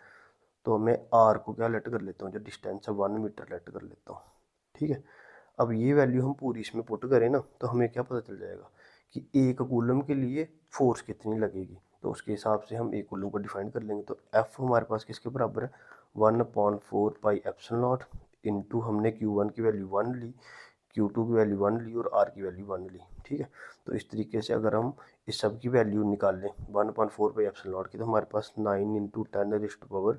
S1: तो मैं R को क्या लेट कर लेता हूँ, जो डिस्टेंस है 1 मीटर लेट कर लेता हूँ, ठीक है। अब ये वैल्यू हम पूरी इसमें पुट करें ना, तो हमें क्या पता चल जाएगा कि 1 कूलम के लिए फोर्स कितनी लगेगी। तो उसके हिसाब से हम 1 कूलम को डिफाइन कर लेंगे। तो F हमारे पास किसके बराबर है, 1/4 पाई एप्सिलॉन नॉट इंटू हमने Q1 की वैल्यू 1 ली, Q2 की वैल्यू 1 ली और R की वैल्यू 1 ली, ठीक है। तो इस तरीके से अगर हम इस सब की वैल्यू निकाल लें 1/4 पाई एप्सिलॉन नॉट की, तो हमारे पास 9 × 10⁻⁹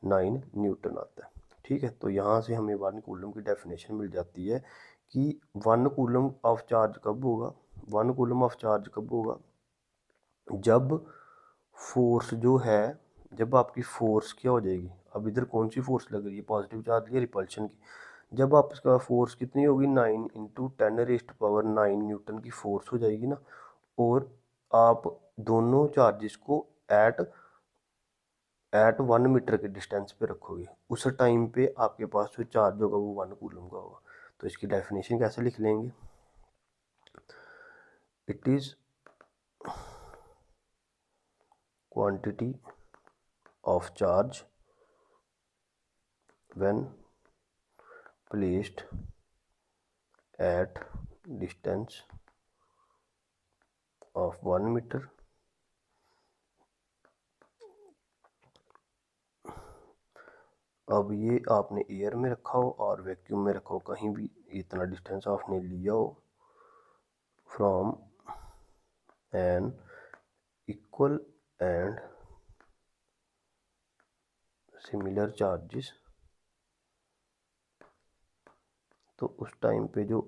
S1: न्यूटन आता है, ठीक है। तो यहाँ से हमें 1 कूलम की डेफिनेशन मिल जाती है कि 1 कूलम ऑफ चार्ज कब होगा, 1 कूलम ऑफ चार्ज कब होगा, जब फोर्स जो है, जब आपकी फोर्स क्या हो जाएगी, अब इधर कौन सी फोर्स लग रही है, पॉजिटिव चार्ज लिया रिपल्शन की। जब आप इसका फोर्स कितनी होगी, 9 × 10⁻⁹ न्यूटन की फोर्स हो जाएगी ना, और आप दोनों चार्जेस को एट 1 मीटर के डिस्टेंस पे रखोगे, उस टाइम पे आपके पास जो चार्ज होगा वो 1 कूलम का होगा। तो इसकी डेफिनेशन कैसे लिख लेंगे, it is quantity of charge when placed at distance of 1 metre अब ये आपने एयर में रखा हो और वैक्यूम में रखा हो, कहीं भी इतना डिस्टेंस आपने लिया हो from an equal and similar charges, तो उस टाइम पे जो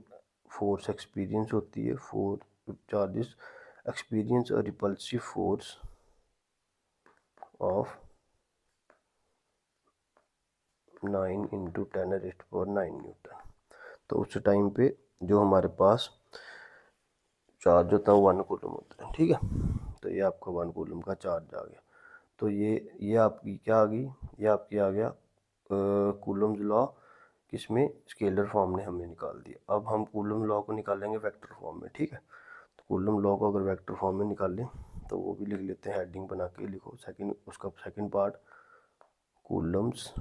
S1: फोर्स एक्सपीरियंस होती है, four charges experience a repulsive force of 9 × 10⁻⁹ newton. तो उस टाइम पे जो हमारे पास चार्ज होता है 1 कूलम होता है, ठीक है। तो ये आपका 1 कूलम का चार्ज आ गया। तो ये आपकी क्या आ गई, ये आपकी आ गया कूलम्स लॉ, किसमें, स्केलर फॉर्म ने हमने निकाल दिया। अब हम कूलम लॉ को निकालेंगे वेक्टर फॉर्म में, ठीक है। तो कूलम लॉ को अगर वेक्टर फॉर्म में निकालें तो वो भी लिख लेते हैं, हेडिंग बना के लिखो सेकंड, उसका second part Coulomb's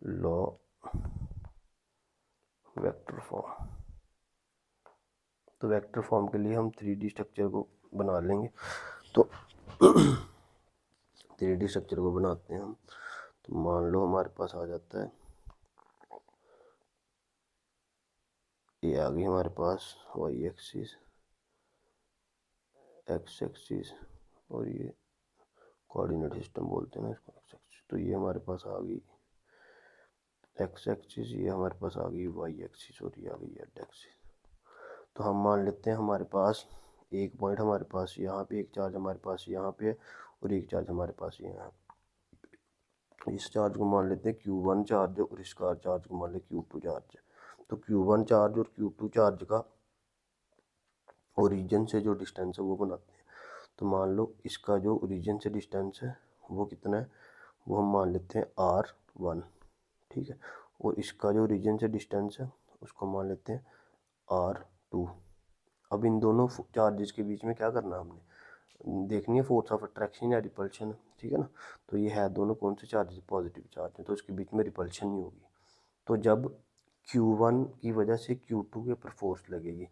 S1: law vector form. तो वेक्टर फॉर्म के लिए हम 3D स्ट्रक्चर को बना लेंगे। तो 3D स्ट्रक्चर को बनाते हैं हम। तो मान लो हमारे पास आ जाता है, ये आ गई हमारे पास वाई एक्सिस, एक्स एक्सिस, और ये कोऑर्डिनेट सिस्टम बोलते हैं ना इसको, एक्स एक्सिस। तो ये हमारे पास आ गई एक्स एक्सिस, ये हमारे पास आ गई वाई एक्सिस, और ये आ गई जेड एक्सिस। तो हम मान लेते हैं हमारे पास एक पॉइंट, हमारे पास यहाँ पे एक चार्ज हमारे पास यहाँ पे है, और एक चार्ज हमारे पास यहाँ है। इस चार्ज को मान लेते हैं Q1 चार्ज, और इसका चार्ज को मान लेते हैं Q2 चार्ज। तो Q1 चार्ज और Q2 चार्ज का ओरिजिन से जो डिस्टेंस है वो बनाते हैं। तो मान लो इसका जो ओरिजिन से डिस्टेंस है वो कितना है, वो हम मान लेते हैं R1, ठीक है। और इसका जो ओरिजिन से डिस्टेंस है उसको मान लेते हैं R2। अब इन दोनों चार्जेस के बीच में क्या करना है, हमने देखनी है फोर्स ऑफ अट्रैक्शन या रिपल्शन, ठीक है ना। तो ये है दोनों कौन से चार्जेस, पॉजिटिव चार्ज है, तो उसके बीच में रिपल्शन नहीं होगी। तो जब Q1 की वजह से Q2 के ऊपर फोर्स लगेगी,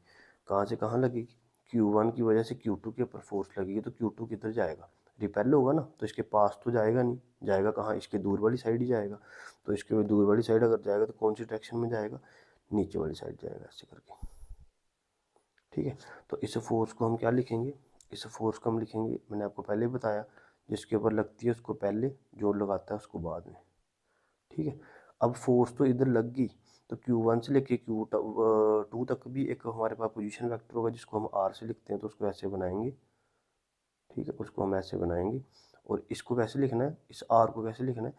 S1: कहाँ से कहाँ लगेगी, Q1 की वजह से Q2 के ऊपर फोर्स लगेगी, तो Q2 किधर जाएगा, रिपेल होगा ना। तो इसके पास तो जाएगा नहीं, जाएगा कहाँ, इसके दूर वाली साइड ही जाएगा। तो इसके दूर वाली साइड अगर जाएगा तो कौन सी डायरेक्शन में जाएगा, नीचे वाली साइड जाएगा, ऐसे करके, ठीक है। तो इस फोर्स को हम क्या लिखेंगे, इस फोर्स को हम लिखेंगे, मैंने आपको पहले ही बताया, जिसके ऊपर लगती है उसको पहले, जो लगाता है उसको बाद में, ठीक है। अब फोर्स तो इधर लग गई, तो Q1 से लेके Q2 तक भी एक हमारे पास पोजीशन वेक्टर होगा, जिसको हम R से लिखते हैं। तो उसको ऐसे बनाएंगे, ठीक है, उसको हम ऐसे बनाएंगे। और इसको कैसे लिखना है, इस R को कैसे लिखना है,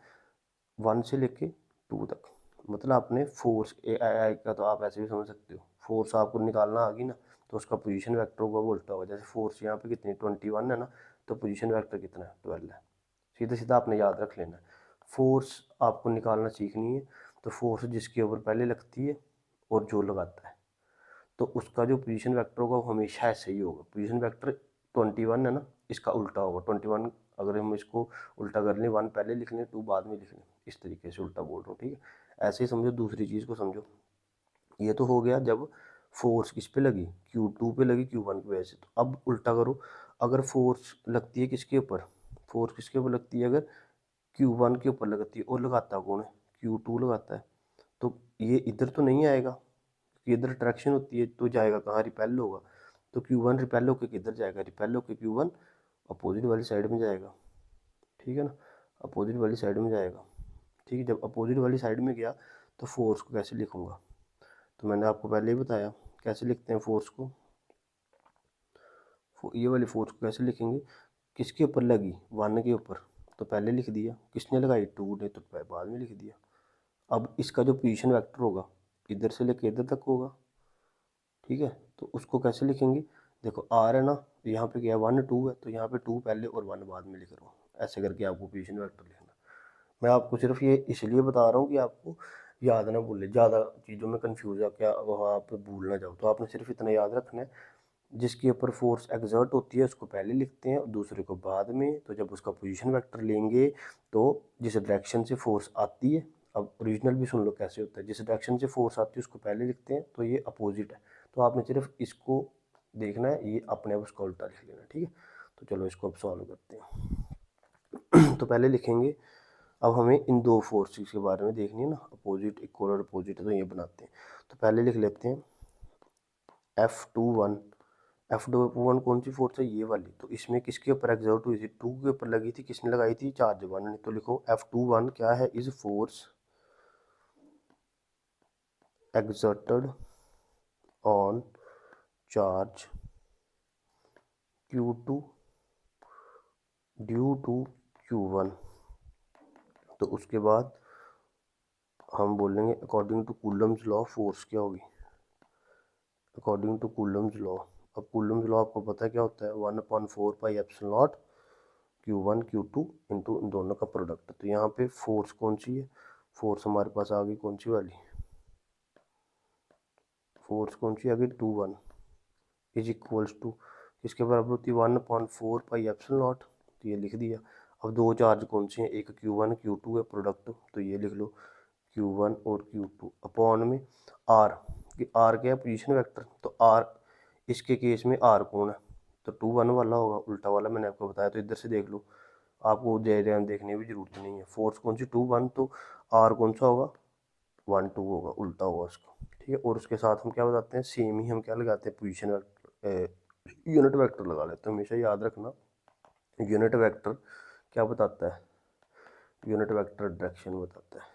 S1: 1 से लेके 2 तक, मतलब आपने फोर्स आई का तो आप ऐसे भी समझ सकते हो, फोर्स आपको निकालना आ गई ना, तो उसका पोजीशन वेक्टर होगा वो उल्टा होगा। जैसे फोर्स यहाँ पे कितनी 21 है ना, तो पोजीशन वेक्टर कितना है 12 है। सीधा सीधा आपने याद रख लेना है। फोर्स आपको निकालना सीखनी है, तो फोर्स जिसके ऊपर पहले लगती है और जो लगाता है, तो उसका जो पोजीशन वेक्टर होगा वो हमेशा ऐसे ही होगा। पोजीशन वेक्टर 21 है ना, इसका उल्टा होगा 21। अगर हम इसको उल्टा कर लें, 1 पहले लिख लें 2 बाद में लिख लें, इस तरीके से उल्टा बोल रहा हूँ, ठीक है। ऐसे ही समझो, दूसरी चीज़ को समझो। ये तो हो गया जब फोर्स किस पे लगी, Q2 पे लगी Q1 की वजह से। तो अब उल्टा करो, अगर फोर्स लगती है किसके ऊपर, फोर्स किसके ऊपर लगती है, अगर Q1 के ऊपर लगती है, और लगाता कौन है, Q2 लगाता है। तो ये इधर तो नहीं आएगा, कि इधर अट्रैक्शन होती है, तो जाएगा कहाँ, रिपेल होगा। तो Q1 रिपेल होकर किधर जाएगा, रिपेल होकर Q1 अपोजिट वाली साइड में जाएगा, ठीक है ना, अपोजिट वाली साइड में जाएगा। ठीक है, जब अपोजिट वाली साइड में गया तो फोर्स को कैसे लिखूंगा, तो मैंने आपको पहले ही बताया कैसे लिखते हैं फोर्स को। ये वाली फोर्स को कैसे लिखेंगे, किसके ऊपर लगी, 1 के ऊपर, तो पहले लिख दिया, किसने लगाई 2 ने, तो बाद में लिख दिया। अब इसका जो पोजीशन वेक्टर होगा इधर से लेके इधर तक होगा, ठीक है। तो उसको कैसे लिखेंगे, देखो आर है ना, यहाँ पे क्या है 1 2 है, तो यहाँ पे 2 पहले और 1 बाद में लिख रहा हूँ। ऐसे करके आपको पोजीशन वेक्टर लिखना। मैं आपको सिर्फ ये इसलिए बता रहा हूँ कि आपको याद ना भूले, ज़्यादा चीज़ों में कंफ्यूज है क्या वहाँ आप भूल ना जाओ। तो आपने सिर्फ इतना याद रखना है, जिसके ऊपर फोर्स एग्जर्ट होती है उसको पहले लिखते हैं और दूसरे को बाद में। तो जब उसका पोजीशन वेक्टर लेंगे, तो जिस डायरेक्शन से फोर्स आती है, अब ओरिजिनल भी सुन लो कैसे होता है, जिस डायरेक्शन से फोर्स आती है उसको पहले लिखते हैं, तो ये अपोजिट है। तो आपने सिर्फ इसको देखना है, ये अपने आप उसका उल्टा लिख लेना, ठीक है। तो चलो इसको अब सॉल्व करते हैं। तो पहले लिखेंगे, अब हमें इन दो फोर्सेस के बारे में देखनी है ना, अपोजिट इक्वल और अपोजिट है, तो ये बनाते हैं। तो पहले लिख लेते हैं F21। F21 कौन सी फोर्स है, ये वाली। तो इसमें किसके ऊपर एग्जर्ट हुई थी, 2 के ऊपर लगी थी, किसने लगाई थी, चार्ज 1 ने। तो लिखो F21 क्या है, is force exerted on charge Q2 due to Q1। तो उसके बाद हम बोलेंगे according to Coulomb's law force क्या होगी, अकॉर्डिंग टू कूलम्स लॉ। अब कूलम्स लॉ आपको पता है क्या होता है, 1/4πε0 Q1 Q2 इंटू इन दोनों का प्रोडक्ट। तो यहाँ पे फोर्स कौन सी है, फोर्स हमारे पास आ गई कौन सी वाली, फोर्स कौन सी आ गई 2 1 इज इक्वल्स टू किसके बराबर होती है, 1/4πε0। तो ये लिख दिया। अब दो चार्ज कौन से हैं, एक Q1 Q2 है प्रोडक्ट, तो ये लिख लो Q1 और Q2 अपॉन में आर, कि आर क्या है पोजीशन वेक्टर। तो आर इसके केस में आर कौन है, तो 2 1 वाला होगा, उल्टा वाला मैंने आपको बताया। तो इधर से देख लो, आपको ध्यान देखने की जरूरत नहीं है। फोर्स कौन सी 2 1, तो आर कौन सा होगा 1 2 होगा, उल्टा होगा उसका, ठीक है। और उसके साथ हम क्या बताते हैं, सेम ही हम क्या लगाते हैं, पोजीशन यूनिट वेक्टर लगा लेते हैं। हमेशा याद रखना, यूनिट वेक्टर क्या बताता है, यूनिट वेक्टर डायरेक्शन बताता है,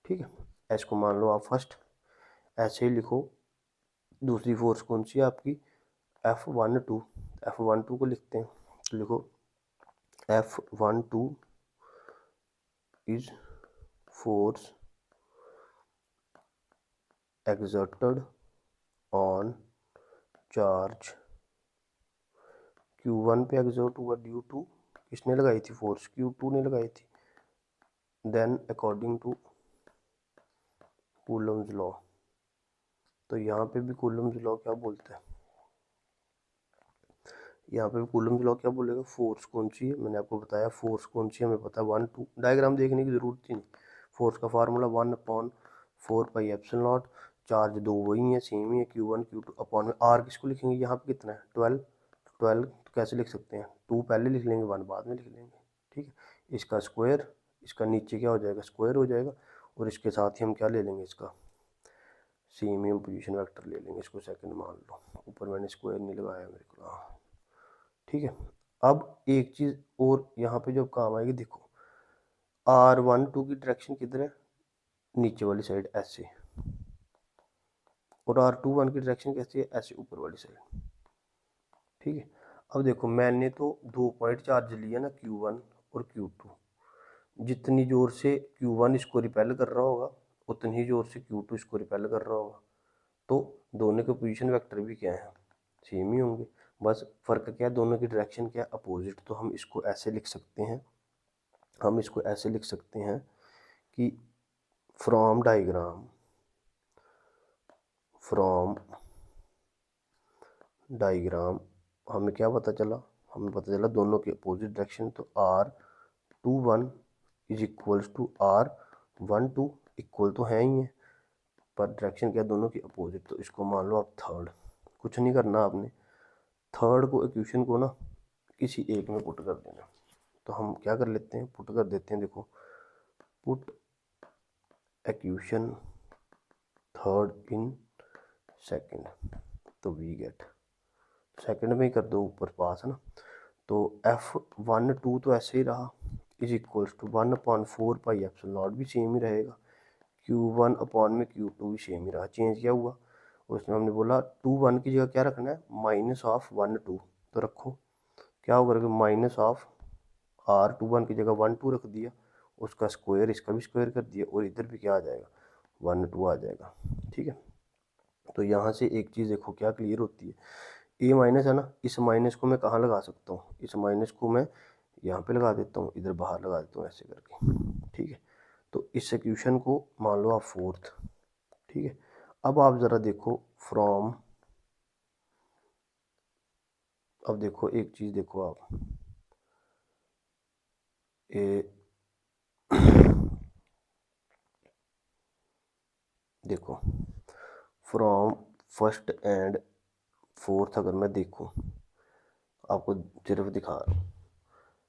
S1: ठीक है। इसको मान लो आप फर्स्ट, ऐसे ही लिखो। दूसरी फोर्स कौन सी है आपकी, F12। F12 को लिखते हैं, तो लिखो F12 is force exerted on charge Q1 पे एग्जर्ट हुआ ड्यू टू, किसने लगाई थी फोर्स, Q2 ने लगाई थी। Then according to Coulomb's law, तो यहाँ पे भी कूलम्स लॉ क्या बोलता है, यहाँ पे भी कूलम्स लॉ क्या बोलेगा, फोर्स कौन सी है, मैंने आपको बताया फोर्स कौन सी है, हमें पता है 1 2, डायग्राम देखने की जरूरत ही नहीं। फोर्स का फार्मूला 1/4πε0, चार्ज दो वही है, सेम ही है, Q1 Q2 अपॉन में आर किसको लिखेंगे, यहाँ पे कितना है 12, 12 तो कैसे लिख सकते हैं, 2 पहले लिख लेंगे 1 बाद में लिख लेंगे, ठीक है। इसका स्क्वायर, इसका नीचे क्या हो जाएगा, स्क्वायर हो जाएगा। और इसके साथ ही हम क्या ले लेंगे, इसका सेम ही हम पोजीशन वेक्टर ले लेंगे, इसको सेकंड मान लो, ऊपर मैंने स्क्वायर नहीं लगाया मेरे को, हाँ ठीक है। अब एक चीज़ और यहाँ पे जो काम आएगी, देखो R12 की डायरेक्शन किधर है, नीचे वाली साइड ऐसे, और R21 की डायरेक्शन कैसी है, ऐसे ऊपर वाली साइड, ठीक है। अब देखो मैंने तो 2 पॉइंट चार्ज लिया ना Q1 और Q2, जितनी जोर से Q1 इसको रिपेल कर रहा होगा उतनी ही जोर से Q2 इसको रिपेल कर रहा होगा, तो दोनों के पोजीशन वेक्टर भी क्या है, सेम ही होंगे। बस फर्क क्या है, दोनों की डायरेक्शन क्या है, अपोजिट। तो हम इसको ऐसे लिख सकते हैं, कि फ्रॉम डायग्राम हमें क्या पता चला, दोनों के अपोजिट डायरेक्शन, तो R21 is equals to R12 equal तो है ही है, पर डायरेक्शन क्या, दोनों की अपोजिट। तो इसको मान लो आप थर्ड, कुछ नहीं करना आपने, थर्ड को इक्वेशन को ना किसी एक में पुट कर देना। तो हम क्या कर लेते हैं, पुट कर देते हैं, देखो put equation third in second, तो वी गेट, सेकंड में ही कर दो ऊपर पास है ना, तो F12 तो ऐसे ही रहा, is equals to 1/4 pi epsilon naught भी सेम ही रहेगा, Q1 अपॉन में Q2 भी सेम ही रहा, चेंज क्या हुआ, उसमें हमने बोला 2 1 की जगह क्या रखना है, -1 2, तो रखो, क्या होगा, -R21 की जगह 1 2 रख दिया, उसका स्क्वायर इसका भी स्क्वायर कर दिया, और इधर भी क्या आ जाएगा, 1 2 आ जाएगा। ठीक है, तो यहाँ से एक चीज़ देखो क्या क्लियर होती है, ए माइनस है ना, इस माइनस को मैं कहाँ लगा सकता हूँ, इस माइनस को मैं यहाँ पे लगा देता हूँ, इधर बाहर लगा देता हूँ ऐसे करके। ठीक है, तो इस इक्वेशन को मान लो आप फोर्थ। ठीक है, अब आप ज़रा देखो फ्रॉम, अब देखो एक चीज़ देखो आप, ए देखो फ्रॉम फर्स्ट एंड फोर्थ अगर मैं देखूँ, आपको सिर्फ दिखा रहा हूँ,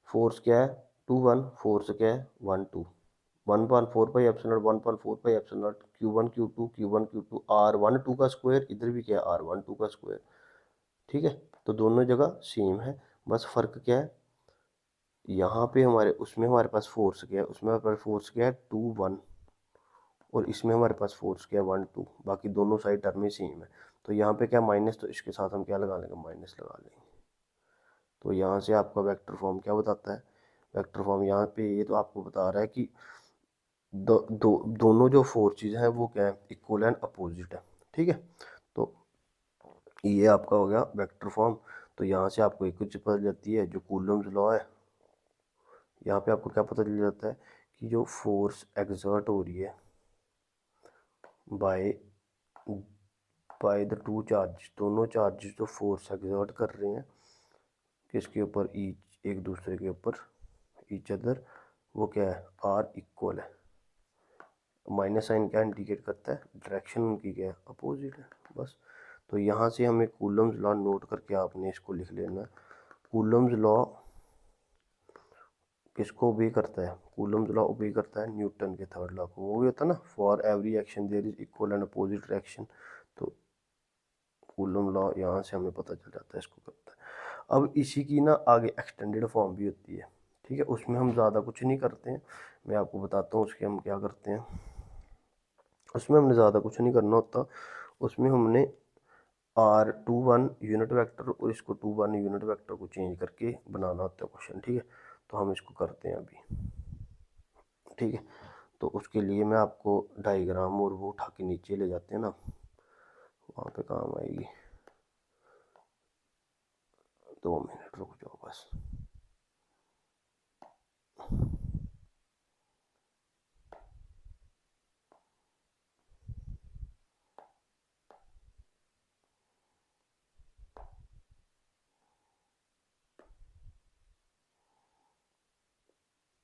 S1: फोर्स क्या है 2 1, फोर्स क्या है 1 2, 1/4 pi epsilon not, 1/4 pi epsilon naught, Q1 Q2 R12 का स्क्वायर, इधर भी क्या है R12 का स्क्वायर। ठीक है, तो दोनों जगह सेम है, बस फर्क क्या है, यहाँ पे हमारे उसमें हमारे पास फोर्स क्या है, उसमें हमारे पास फोर्स क्या है 2 1, और इसमें हमारे पास फोर्स क्या है 1 2, बाकी दोनों साइड टर्म में सेम है। तो यहाँ पे क्या माइनस, तो इसके साथ हम क्या लगा लेंगे, माइनस लगा लेंगे। तो यहाँ से आपका वेक्टर फॉर्म क्या बताता है, वेक्टर फॉर्म यहाँ पे ये तो आपको बता रहा है कि दोनों जो फोर्सेज हैं वो क्या है, इक्वल एंड अपोजिट है। ठीक है, तो ये आपका हो गया वेक्टर फॉर्म। तो यहाँ से आपको एक चीज़ पता जाती है, जो कूलम्स लॉ है, यहाँ पे आपको क्या पता चल जाता है कि जो फोर्स एक्सर्ट हो रही है by by the two charge, दोनों चार्जेस जो फोर्स एक्सर्ट कर रहे हैं किसके ऊपर, ईच एक दूसरे के ऊपर, ईच अदर, वो क्या है, आर इक्वल है। माइनस साइन क्या इंडिकेट करता है, डायरेक्शन उनकी क्या है, अपोजिट है, बस। तो यहाँ से हमें कूलम्स लॉ नोट करके आपने इसको लिख लेना है। कूलम्स लॉ किसको ओबे करता है, कूलम्स लॉ ओबे करता है न्यूटन के थर्ड लॉ को, वो भी होता है ना, for every action there is equal and opposite reaction. तो कूलम लॉ यहाँ से हमें पता चल जाता है इसको करता है। अब इसी की ना आगे एक्सटेंडेड फॉर्म भी होती है। ठीक है, उसमें हम ज़्यादा कुछ नहीं करते हैं, मैं आपको बताता हूँ उसके हम क्या करते हैं। उसमें हमने ज़्यादा कुछ नहीं करना होता, उसमें हमने R21 यूनिट वेक्टर और इसको 2 1 यूनिट वेक्टर को चेंज करके बनाना होता है क्वेश्चन। ठीक है, तो हम इसको करते हैं अभी। ठीक है, तो उसके लिए मैं आपको डायग्राम और वो उठा के नीचे ले जाते हैं ना, वहाँ पे काम आएगी। 2 मिनट रुक जाओ बस।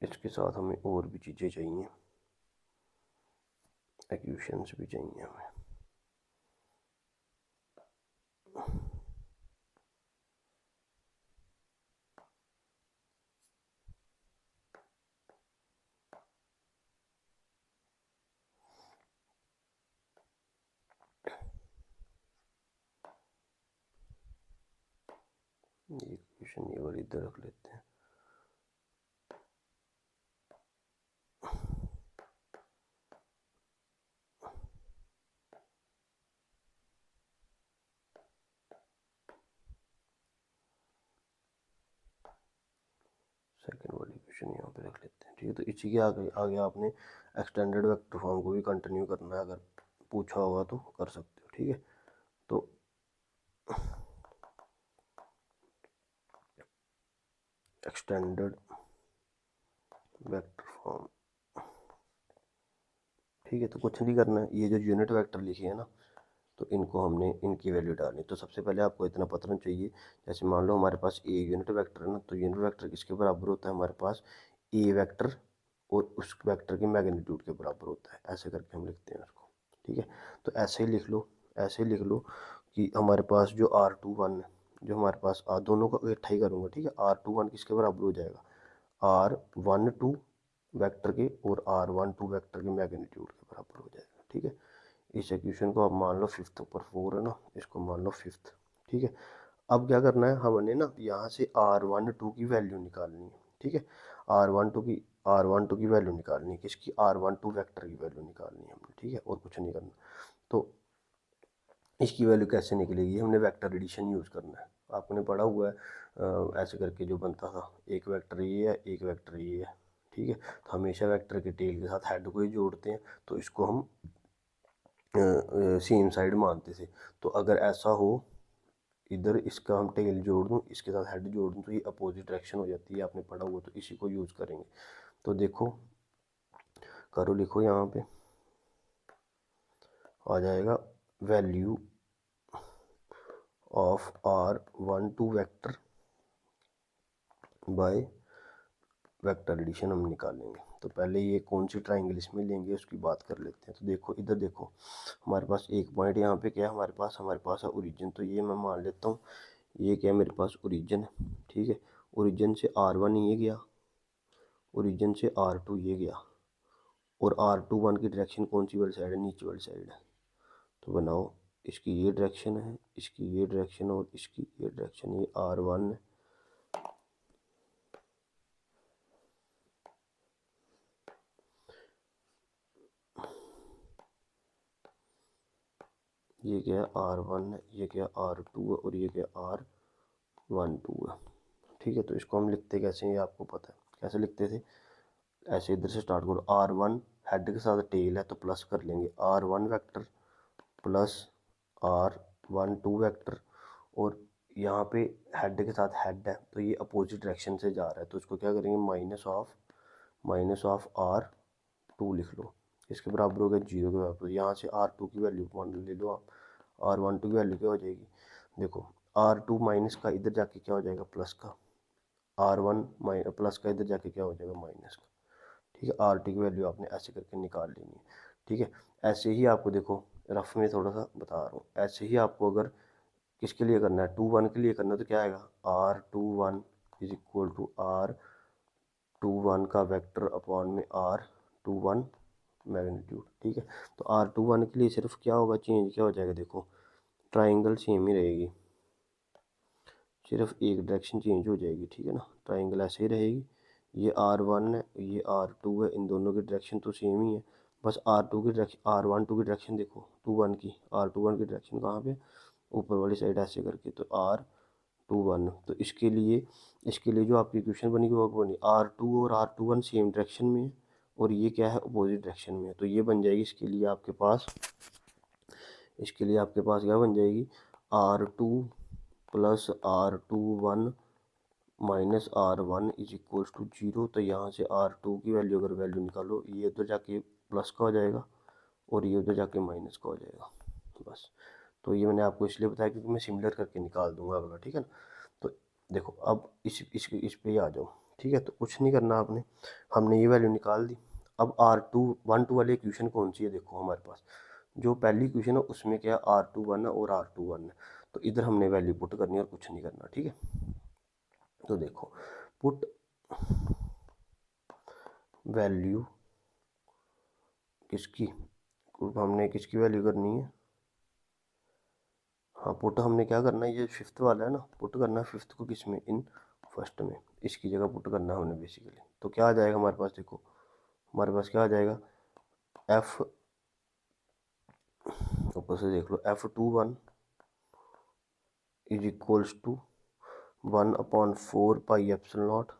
S1: इसके साथ हमें और भी चीज़ें चाहिए, इक्वेशंस भी चाहिए हमें। ये इक्वेशन ये वाली इधर रख लेते हैं। सेकेंड वाली एक्सक्यूशन यहाँ पे रख लेते हैं, ठीक है। तो इसी के आगे आपने एक्सटेंडेड वेक्टर फॉर्म को भी कंटिन्यू करना है, अगर पूछा होगा तो कर सकते हो, ठीक है। तो एक्सटेंडेड वेक्टर फॉर्म, ठीक है। तो कुछ नहीं करना है, ये जो यूनिट वेक्टर लिखे हैं ना, तो इनको हमने इनकी वैल्यू डालनी। तो सबसे पहले आपको इतना पता होना चाहिए, जैसे मान लो हमारे पास ए यूनिट वेक्टर है ना, तो यूनिट वेक्टर किसके बराबर होता है हमारे पास, ए वेक्टर और उस वेक्टर के मैग्नीट्यूड के बराबर होता है, ऐसे करके हम लिखते हैं उसको, ठीक है। तो ऐसे ही लिख लो, ऐसे ही लिख लो कि हमारे पास जो R21 है, जो हमारे पास दोनों को इकट्ठा ही करूँगा, ठीक है। R21 किसके बराबर हो जाएगा, R12 वेक्टर के और R12 वेक्टर के मैग्नीट्यूड के बराबर हो जाएगा, ठीक है। इस इक्वेशन को आप मान लो फिफ्थ, ऊपर 4 है ना, इसको मान लो फिफ्थ, ठीक है। अब क्या करना है हमने ना, यहाँ से R12 की वैल्यू निकालनी है, ठीक है। R12 की वैल्यू निकालनी है, किसकी, R12 वेक्टर की वैल्यू निकालनी है हमने, ठीक है, और कुछ नहीं करना। तो इसकी वैल्यू कैसे निकलेगी, हमने वेक्टर एडिशन यूज़ करना है, आपने पढ़ा हुआ है ऐसे करके जो बनता था, एक वेक्टर ये है, एक वेक्टर ये है, ठीक है। तो हमेशा वेक्टर के टेल के साथ हेड को ही जोड़ते हैं, तो इसको हम सेम साइड मानते थे। तो अगर ऐसा हो, इधर इसका हम टेल जोड़ दूँ, इसके साथ हेड जोड़ दूँ, तो ये अपोजिट डायरेक्शन हो जाती है, आपने पढ़ा हुआ, तो इसी को यूज़ करेंगे। तो देखो, करो, लिखो, यहाँ पे आ जाएगा value of R12 vector by vector addition हम निकालेंगे। तो पहले ये कौन सी ट्राइंगल इसमें लेंगे उसकी बात कर लेते हैं। तो देखो, इधर देखो, हमारे पास एक पॉइंट यहाँ पे क्या है, हमारे पास है ओरिजिन। तो ये मैं मान लेता हूँ, ये क्या है, मेरे पास ओरिजिन है, ठीक है। ओरिजिन से R1 ये गया, ओरिजिन से R2 ये गया, और R21 की डायरेक्शन कौन सी वाली साइड है, नीचे वाली साइड है। तो बनाओ, इसकी ये डायरेक्शन है, इसकी ये डायरेक्शन और इसकी ये डायरेक्शन, ये R1 है, ये क्या है, R1 है, ये क्या R2 है, और ये क्या R12 है, ठीक है। तो इसको हम लिखते कैसे हैं, ये आपको पता है कैसे लिखते थे। ऐसे इधर से स्टार्ट करो, R1 हेड के साथ टेल है, तो प्लस कर लेंगे R1 vector plus R12 vector, और यहाँ पे हेड के साथ हेड है, तो ये अपोजिट डायरेक्शन से जा रहा है, तो उसको क्या करेंगे, माइनस ऑफ R2 लिख लो, इसके बराबर हो गया 0 के बराबर। यहाँ से R2 की वैल्यू ले लो आप, R12 की वैल्यू क्या हो जाएगी, देखो, R2 माइनस का इधर जाके क्या हो जाएगा, प्लस का, R1 प्लस का इधर जाके क्या हो जाएगा, माइनस का, ठीक है। RT की वैल्यू आपने ऐसे करके निकाल लेनी है, ठीक है। ऐसे ही आपको देखो, रफ में थोड़ा सा बता रहा हूँ, ऐसे ही आपको अगर किसके लिए करना है, 2 1 के लिए करना है, तो क्या आएगा, R21 is equal to R21 का वेक्टर अपॉन में R21 मैग्नीट्यूड, ठीक है। तो R21 के लिए सिर्फ क्या होगा, चेंज क्या हो जाएगा, देखो, ट्राइंगल सेम ही रहेगी, सिर्फ एक डायरेक्शन चेंज हो जाएगी, ठीक है ना, ट्राइंगल ऐसे ही रहेगी। ये R1 है, ये R2 है, इन दोनों की डायरेक्शन तो सेम ही है, बस R2 की डायरेक्शन, R12 की डायरेक्शन देखो, 2 1 की, R21 की डायरेक्शन कहाँ पे, ऊपर वाली साइड ऐसे करके, तो R21। तो इसके लिए जो आपकी इक्वेशन बनी वो बनी, R2 और R21 सेम डायरेक्शन में है, और ये क्या है, अपोजिट डायरेक्शन में है, तो ये बन जाएगी, इसके लिए आपके पास क्या बन जाएगी, R2 plus R21 minus R1 is equals to 0। तो यहाँ से R2 की वैल्यू अगर वैल्यू निकालो, ये उधर जाके प्लस का हो जाएगा और ये उधर जाके माइनस का हो जाएगा, बस। तो ये मैंने आपको इसलिए बताया क्योंकि मैं सिमिलर करके निकाल दूंगा अगला, ठीक है ना। तो देखो, अब इस पे ही आ जाओ, ठीक है। तो कुछ नहीं करना आपने, हमने ये वैल्यू निकाल दी। अब R212 वाली इक्वेशन कौन सी है, देखो हमारे पास जो पहली इक्वेशन है उसमें क्या है, R21 है और R21 है, तो इधर हमने वैल्यू पुट करनी है और कुछ नहीं करना, ठीक है। तो देखो, पुट वैल्यू किसकी, हमने किसकी वैल्यू करनी है, हाँ, पुट हमने क्या करना है, ये फिफ्थ वाला है ना, पुट करना है फिफ्थ को किस में, इन फर्स्ट में, इसकी जगह पुट करना है हमने बेसिकली। तो क्या आ जाएगा हमारे पास, देखो हमारे पास क्या आ जाएगा, एफ, ऊपर से देख लो, F21 is equals to 1/4 pi epsilon naught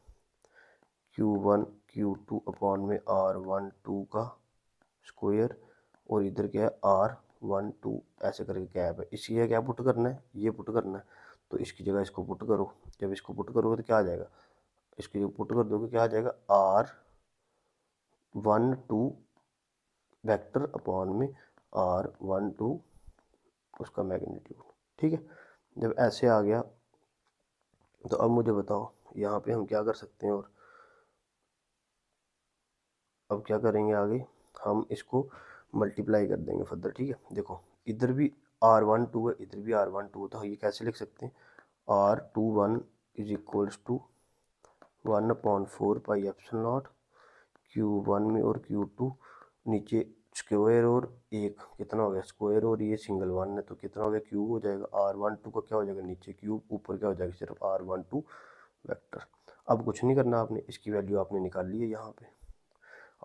S1: Q1 Q2 upon में R1 2 का स्क्वायर, और इधर क्या है R1 2, ऐसे करके कैप है। इसी क्या पुट करना है, ये पुट करना है, तो इसकी जगह इसको पुट करो। जब इसको पुट करोगे तो क्या आ जाएगा, इसकी जगह पुट कर दोगे क्या आ जाएगा, R1 2 वेक्टर अपॉन में R1 2 उसका मैग्नीट्यूड। ठीक है, जब ऐसे आ गया तो अब मुझे बताओ यहाँ पे हम क्या कर सकते हैं, और अब क्या करेंगे आगे, हम इसको मल्टीप्लाई कर देंगे फर्दर। ठीक है, देखो इधर भी R1 2 है, इधर भी R1 2, तो ये कैसे लिख सकते हैं, R21 is equals to 1/4 pi epsilon naught Q1 में, और Q2 नीचे स्क्वायर, और एक कितना हो गया स्क्वायर, और ये सिंगल वन है तो कितना हो गया क्यूब हो जाएगा। R1 2 का क्या हो जाएगा नीचे क्यूब, ऊपर क्या हो जाएगा सिर्फ R1 2 वेक्टर। अब कुछ नहीं करना आपने, इसकी वैल्यू आपने निकाल ली है, यहाँ पे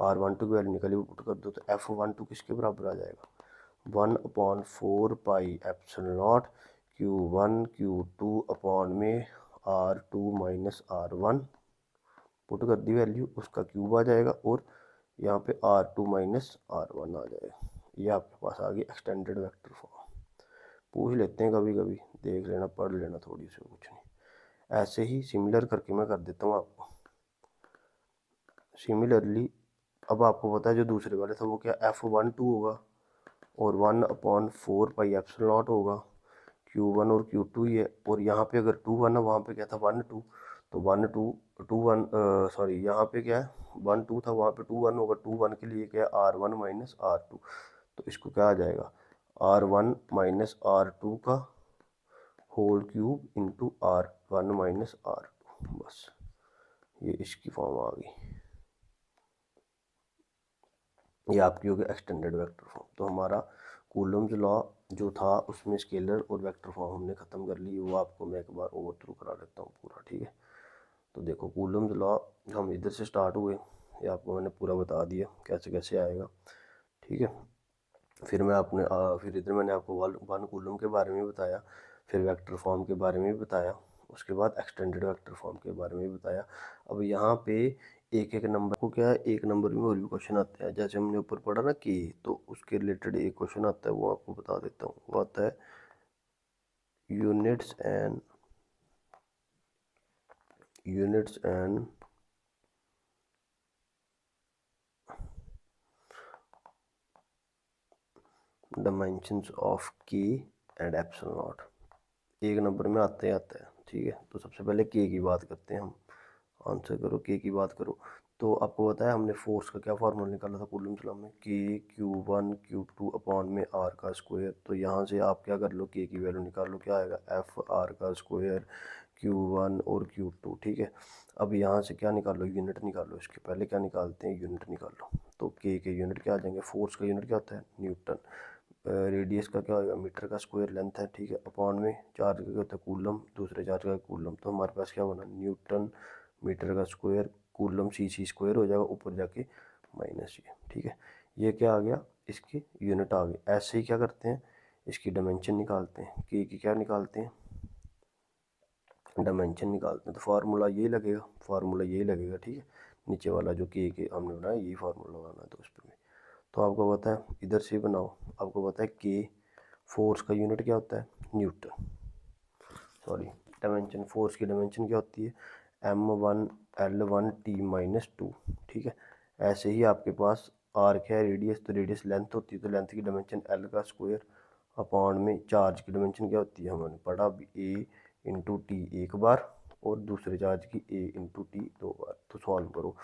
S1: R1 2 की वैल्यू निकाली, वो पुट कर दो तो F1 2 किसके बराबर आ जाएगा, 1/4 pi epsilon naught Q1 Q2 upon में R2 माइनस R1, पुट कर दी वैल्यू, उसका क्यूब आ जाएगा, और यहाँ पे R2 माइनस R1 आ जाएगा। ये आपके पास आ गई एक्सटेंडेड वेक्टर फॉर्म। पूछ लेते हैं कभी कभी, देख लेना, पढ़ लेना थोड़ी सी, कुछ नहीं। ऐसे ही सिमिलर करके मैं कर देता हूँ आपको। सिमिलरली अब आपको पता है जो दूसरे वाले था वो क्या, F1 2 होगा, और 1/4 पाई एप्सिलॉन नॉट होगा, Q1 और Q2 ही है, और यहाँ पे अगर 2 1 है, वहाँ पे क्या था 1 2, तो 1 2 2 1 सॉरी यहाँ पे क्या है 1 2 था, वहाँ पे 2 1 होगा, 2 1 के लिए क्या है R1 माइनस R2, तो इसको क्या आ जाएगा R1 माइनस R2 का whole cube into R1 minus R2, बस ये इसकी फॉर्म आ गई। ये आपकी हो गई एक्सटेंडेड वेक्टर फॉर्म। तो हमारा कूलम्स लॉ जो था उसमें स्केलर और वेक्टर फॉर्म हमने ख़त्म कर ली, वो आपको मैं एक बार ओवर थ्रू करा देता हूँ पूरा। ठीक है, तो देखो कूलम्स लॉ हम इधर से स्टार्ट हुए, ये आपको मैंने पूरा बता दिया कैसे कैसे आएगा। ठीक है, फिर मैं अपने फिर इधर मैंने आपको वन कूलम के बारे में बताया, फिर वेक्टर फॉर्म के बारे में भी बताया, उसके बाद एक्सटेंडेड वेक्टर फॉर्म के बारे में भी बताया। अब यहाँ पे एक एक नंबर को क्या है, एक नंबर में और भी क्वेश्चन आते हैं, जैसे हमने ऊपर पढ़ा ना कि, तो उसके रिलेटेड एक क्वेश्चन आता है, वो आपको बता देता हूँ। वो आता है यूनिट्स एंड डायमेंशंस ऑफ के एंड एप्सिलॉन नॉट, एक नंबर में आता ही आता है। ठीक है, तो सबसे पहले के की बात करते हैं हम, आंसर करो के की बात करो। तो आपको बताया हमने फोर्स का क्या फार्मूला निकाला था कूलम्स लॉ में, के Q1 Q2 अपॉन में R का स्क्वायर। तो यहाँ से आप क्या कर लो, के की वैल्यू निकाल लो, क्या आएगा FR का स्क्वायर Q1 और Q2। ठीक है, अब यहाँ से क्या निकालो, यूनिट निकालो, इसके पहले क्या निकालते हैं, यूनिट निकालो। तो के यूनिट क्या आ जाएंगे, फोर्स का यूनिट क्या होता है न्यूटन, रेडियस का क्या होगा मीटर का स्क्वायर लेंथ है। ठीक है, अपॉन में चार्ज का क्या होता है कूलम, दूसरे चार्ज का कूलम, तो हमारे पास क्या बना न्यूटन मीटर का स्क्वायर कूलम सी स्क्वायर हो जाएगा, ऊपर जाके माइनस ये। ठीक है, ये क्या आ गया, इसकी यूनिट आ गई। ऐसे ही क्या करते हैं, इसकी डायमेंशन निकालते हैं, के की क्या निकालते हैं, डायमेंशन निकालते हैं, तो फार्मूला यही लगेगा, फार्मूला यही लगेगा। ठीक है, नीचे वाला जो के हमने बनाया यही फार्मूला लगाना है, तो उस पर भी तो आपको पता है, इधर से बनाओ, आपको पता है के फोर्स का यूनिट क्या होता है न्यूटन, सॉरी डायमेंशन, फोर्स की डायमेंशन क्या होती है M1L1T-2। ठीक है, ऐसे ही आपके पास आर्क है, रेडियस, तो रेडियस लेंथ होती है, तो लेंथ की डायमेंशन L का स्क्वायर अपॉन में चार्ज की डायमेंशन क्या होती है, हमने पढ़ा अभी A×T एक बार, और दूसरे चार्ज की A×T दो बार। तो सॉल्व करो,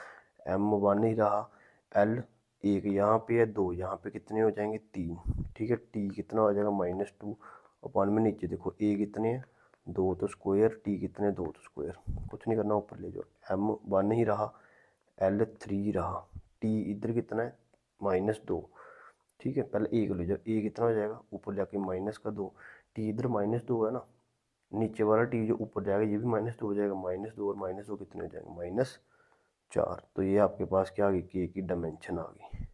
S1: M1 ही रहा, L एक यहाँ पे है, दो यहाँ पे, कितने हो जाएंगे 3। ठीक है, T कितना हो जाएगा -2 अपॉन में, नीचे देखो A कितने हैं 2, तो स्क्वायर, T कितने 2, तो स्क्वायर, कुछ नहीं करना, ऊपर ले जाओ, M1 ही रहा, L3 रहा, T इधर कितना है -2। ठीक है, पहले A को ले जाओ, A कितना हो जाएगा, ऊपर जाके माइनस का 2, T इधर -2 है ना, नीचे वाला T जो ऊपर जाएगा ये भी -2 हो जाएगा, -2 और -2 कितने हो जाएंगे -4। तो ये आपके पास क्या आ गई, के की डायमेंशन आ गई।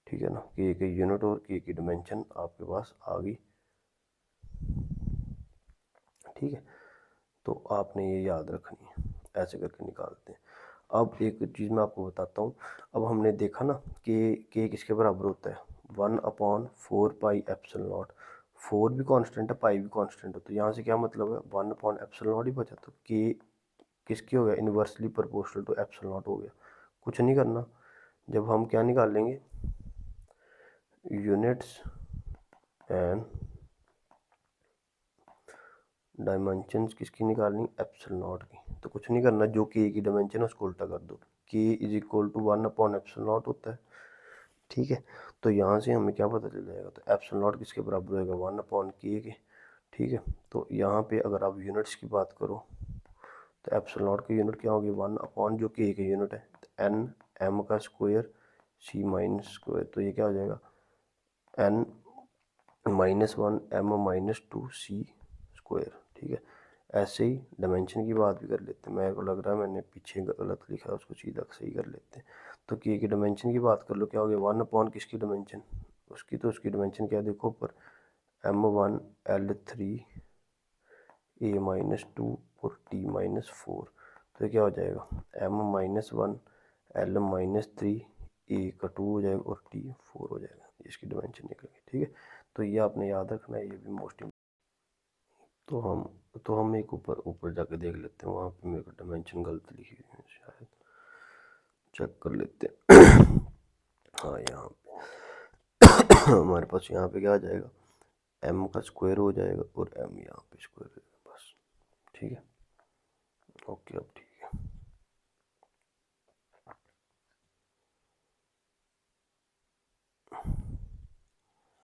S1: ठीक है ना, के यूनिट और के की डायमेंशन आपके पास आ गई। ठीक है, तो आपने ये याद रखनी है, ऐसे करके निकालते हैं। अब एक चीज़ मैं आपको बताता हूँ। अब हमने देखा ना कि के किसके बराबर होता है, 1/4 पाई एप्सिलॉन नॉट। 4 भी कांस्टेंट है, पाई भी कांस्टेंट है, तो यहाँ से क्या मतलब है, 1/एप्सिलॉन नॉट ही बचा। तो के किसकी हो गया, inversely proportional to epsilon naught हो गया। कुछ नहीं करना, जब हम क्या निकाल लेंगे, यूनिट्स एंड डायमेंशंस किसकी निकालनी, एप्सिलॉन नॉट की। तो कुछ नहीं करना, जो के की डायमेंशन है उसको उल्टा कर दो, के इज इक्वल टू 1/एप्सिलॉन नॉट होता है, ठीक है। तो यहाँ से हमें क्या पता चल जाएगा, तो एप्सिलॉन नॉट किसके बराबर होगा, 1/के के, ठीक है। तो यहाँ पे अगर आप यूनिट्स की बात करो तो एप्सिलॉन नॉट की यूनिट क्या होगी, 1 जो के की यूनिट है, तो एन एम का स्क्वायर सी माइनस स्क्वायर, तो ये क्या हो जाएगा, एन -1 m-2 c स्क्वायर, ठीक है। ऐसे ही डायमेंशन की बात भी कर लेते हैं, मेरे को लग रहा है मैंने पीछे गलत लिखा है, उसको सीधा सही कर लेते हैं। तो के की डायमेंशन की बात कर लो, क्या हो गया, 1 किसकी डायमेंशन, उसकी, तो उसकी डायमेंशन क्या है, देखो ऊपर, m1 l3 a-2 और t-4। तो क्या हो जाएगा, m-1 l-3 a का 2 हो जाएगा और t 4 हो जाएगा, इसकी डायमेंशन निकलेगी, ठीक है। तो ये आपने याद रखना है, ये भी मोस्ट। तो हम एक ऊपर ऊपर जाके देख लेते हैं, वहाँ पे मेरे को डायमेंशन गलत लिखी हुई है शायद, चेक कर लेते हैं। हाँ, यहाँ पे हमारे पास यहाँ पे क्या आ जाएगा, m का स्क्वायर हो जाएगा और m यहाँ पे स्क्वायर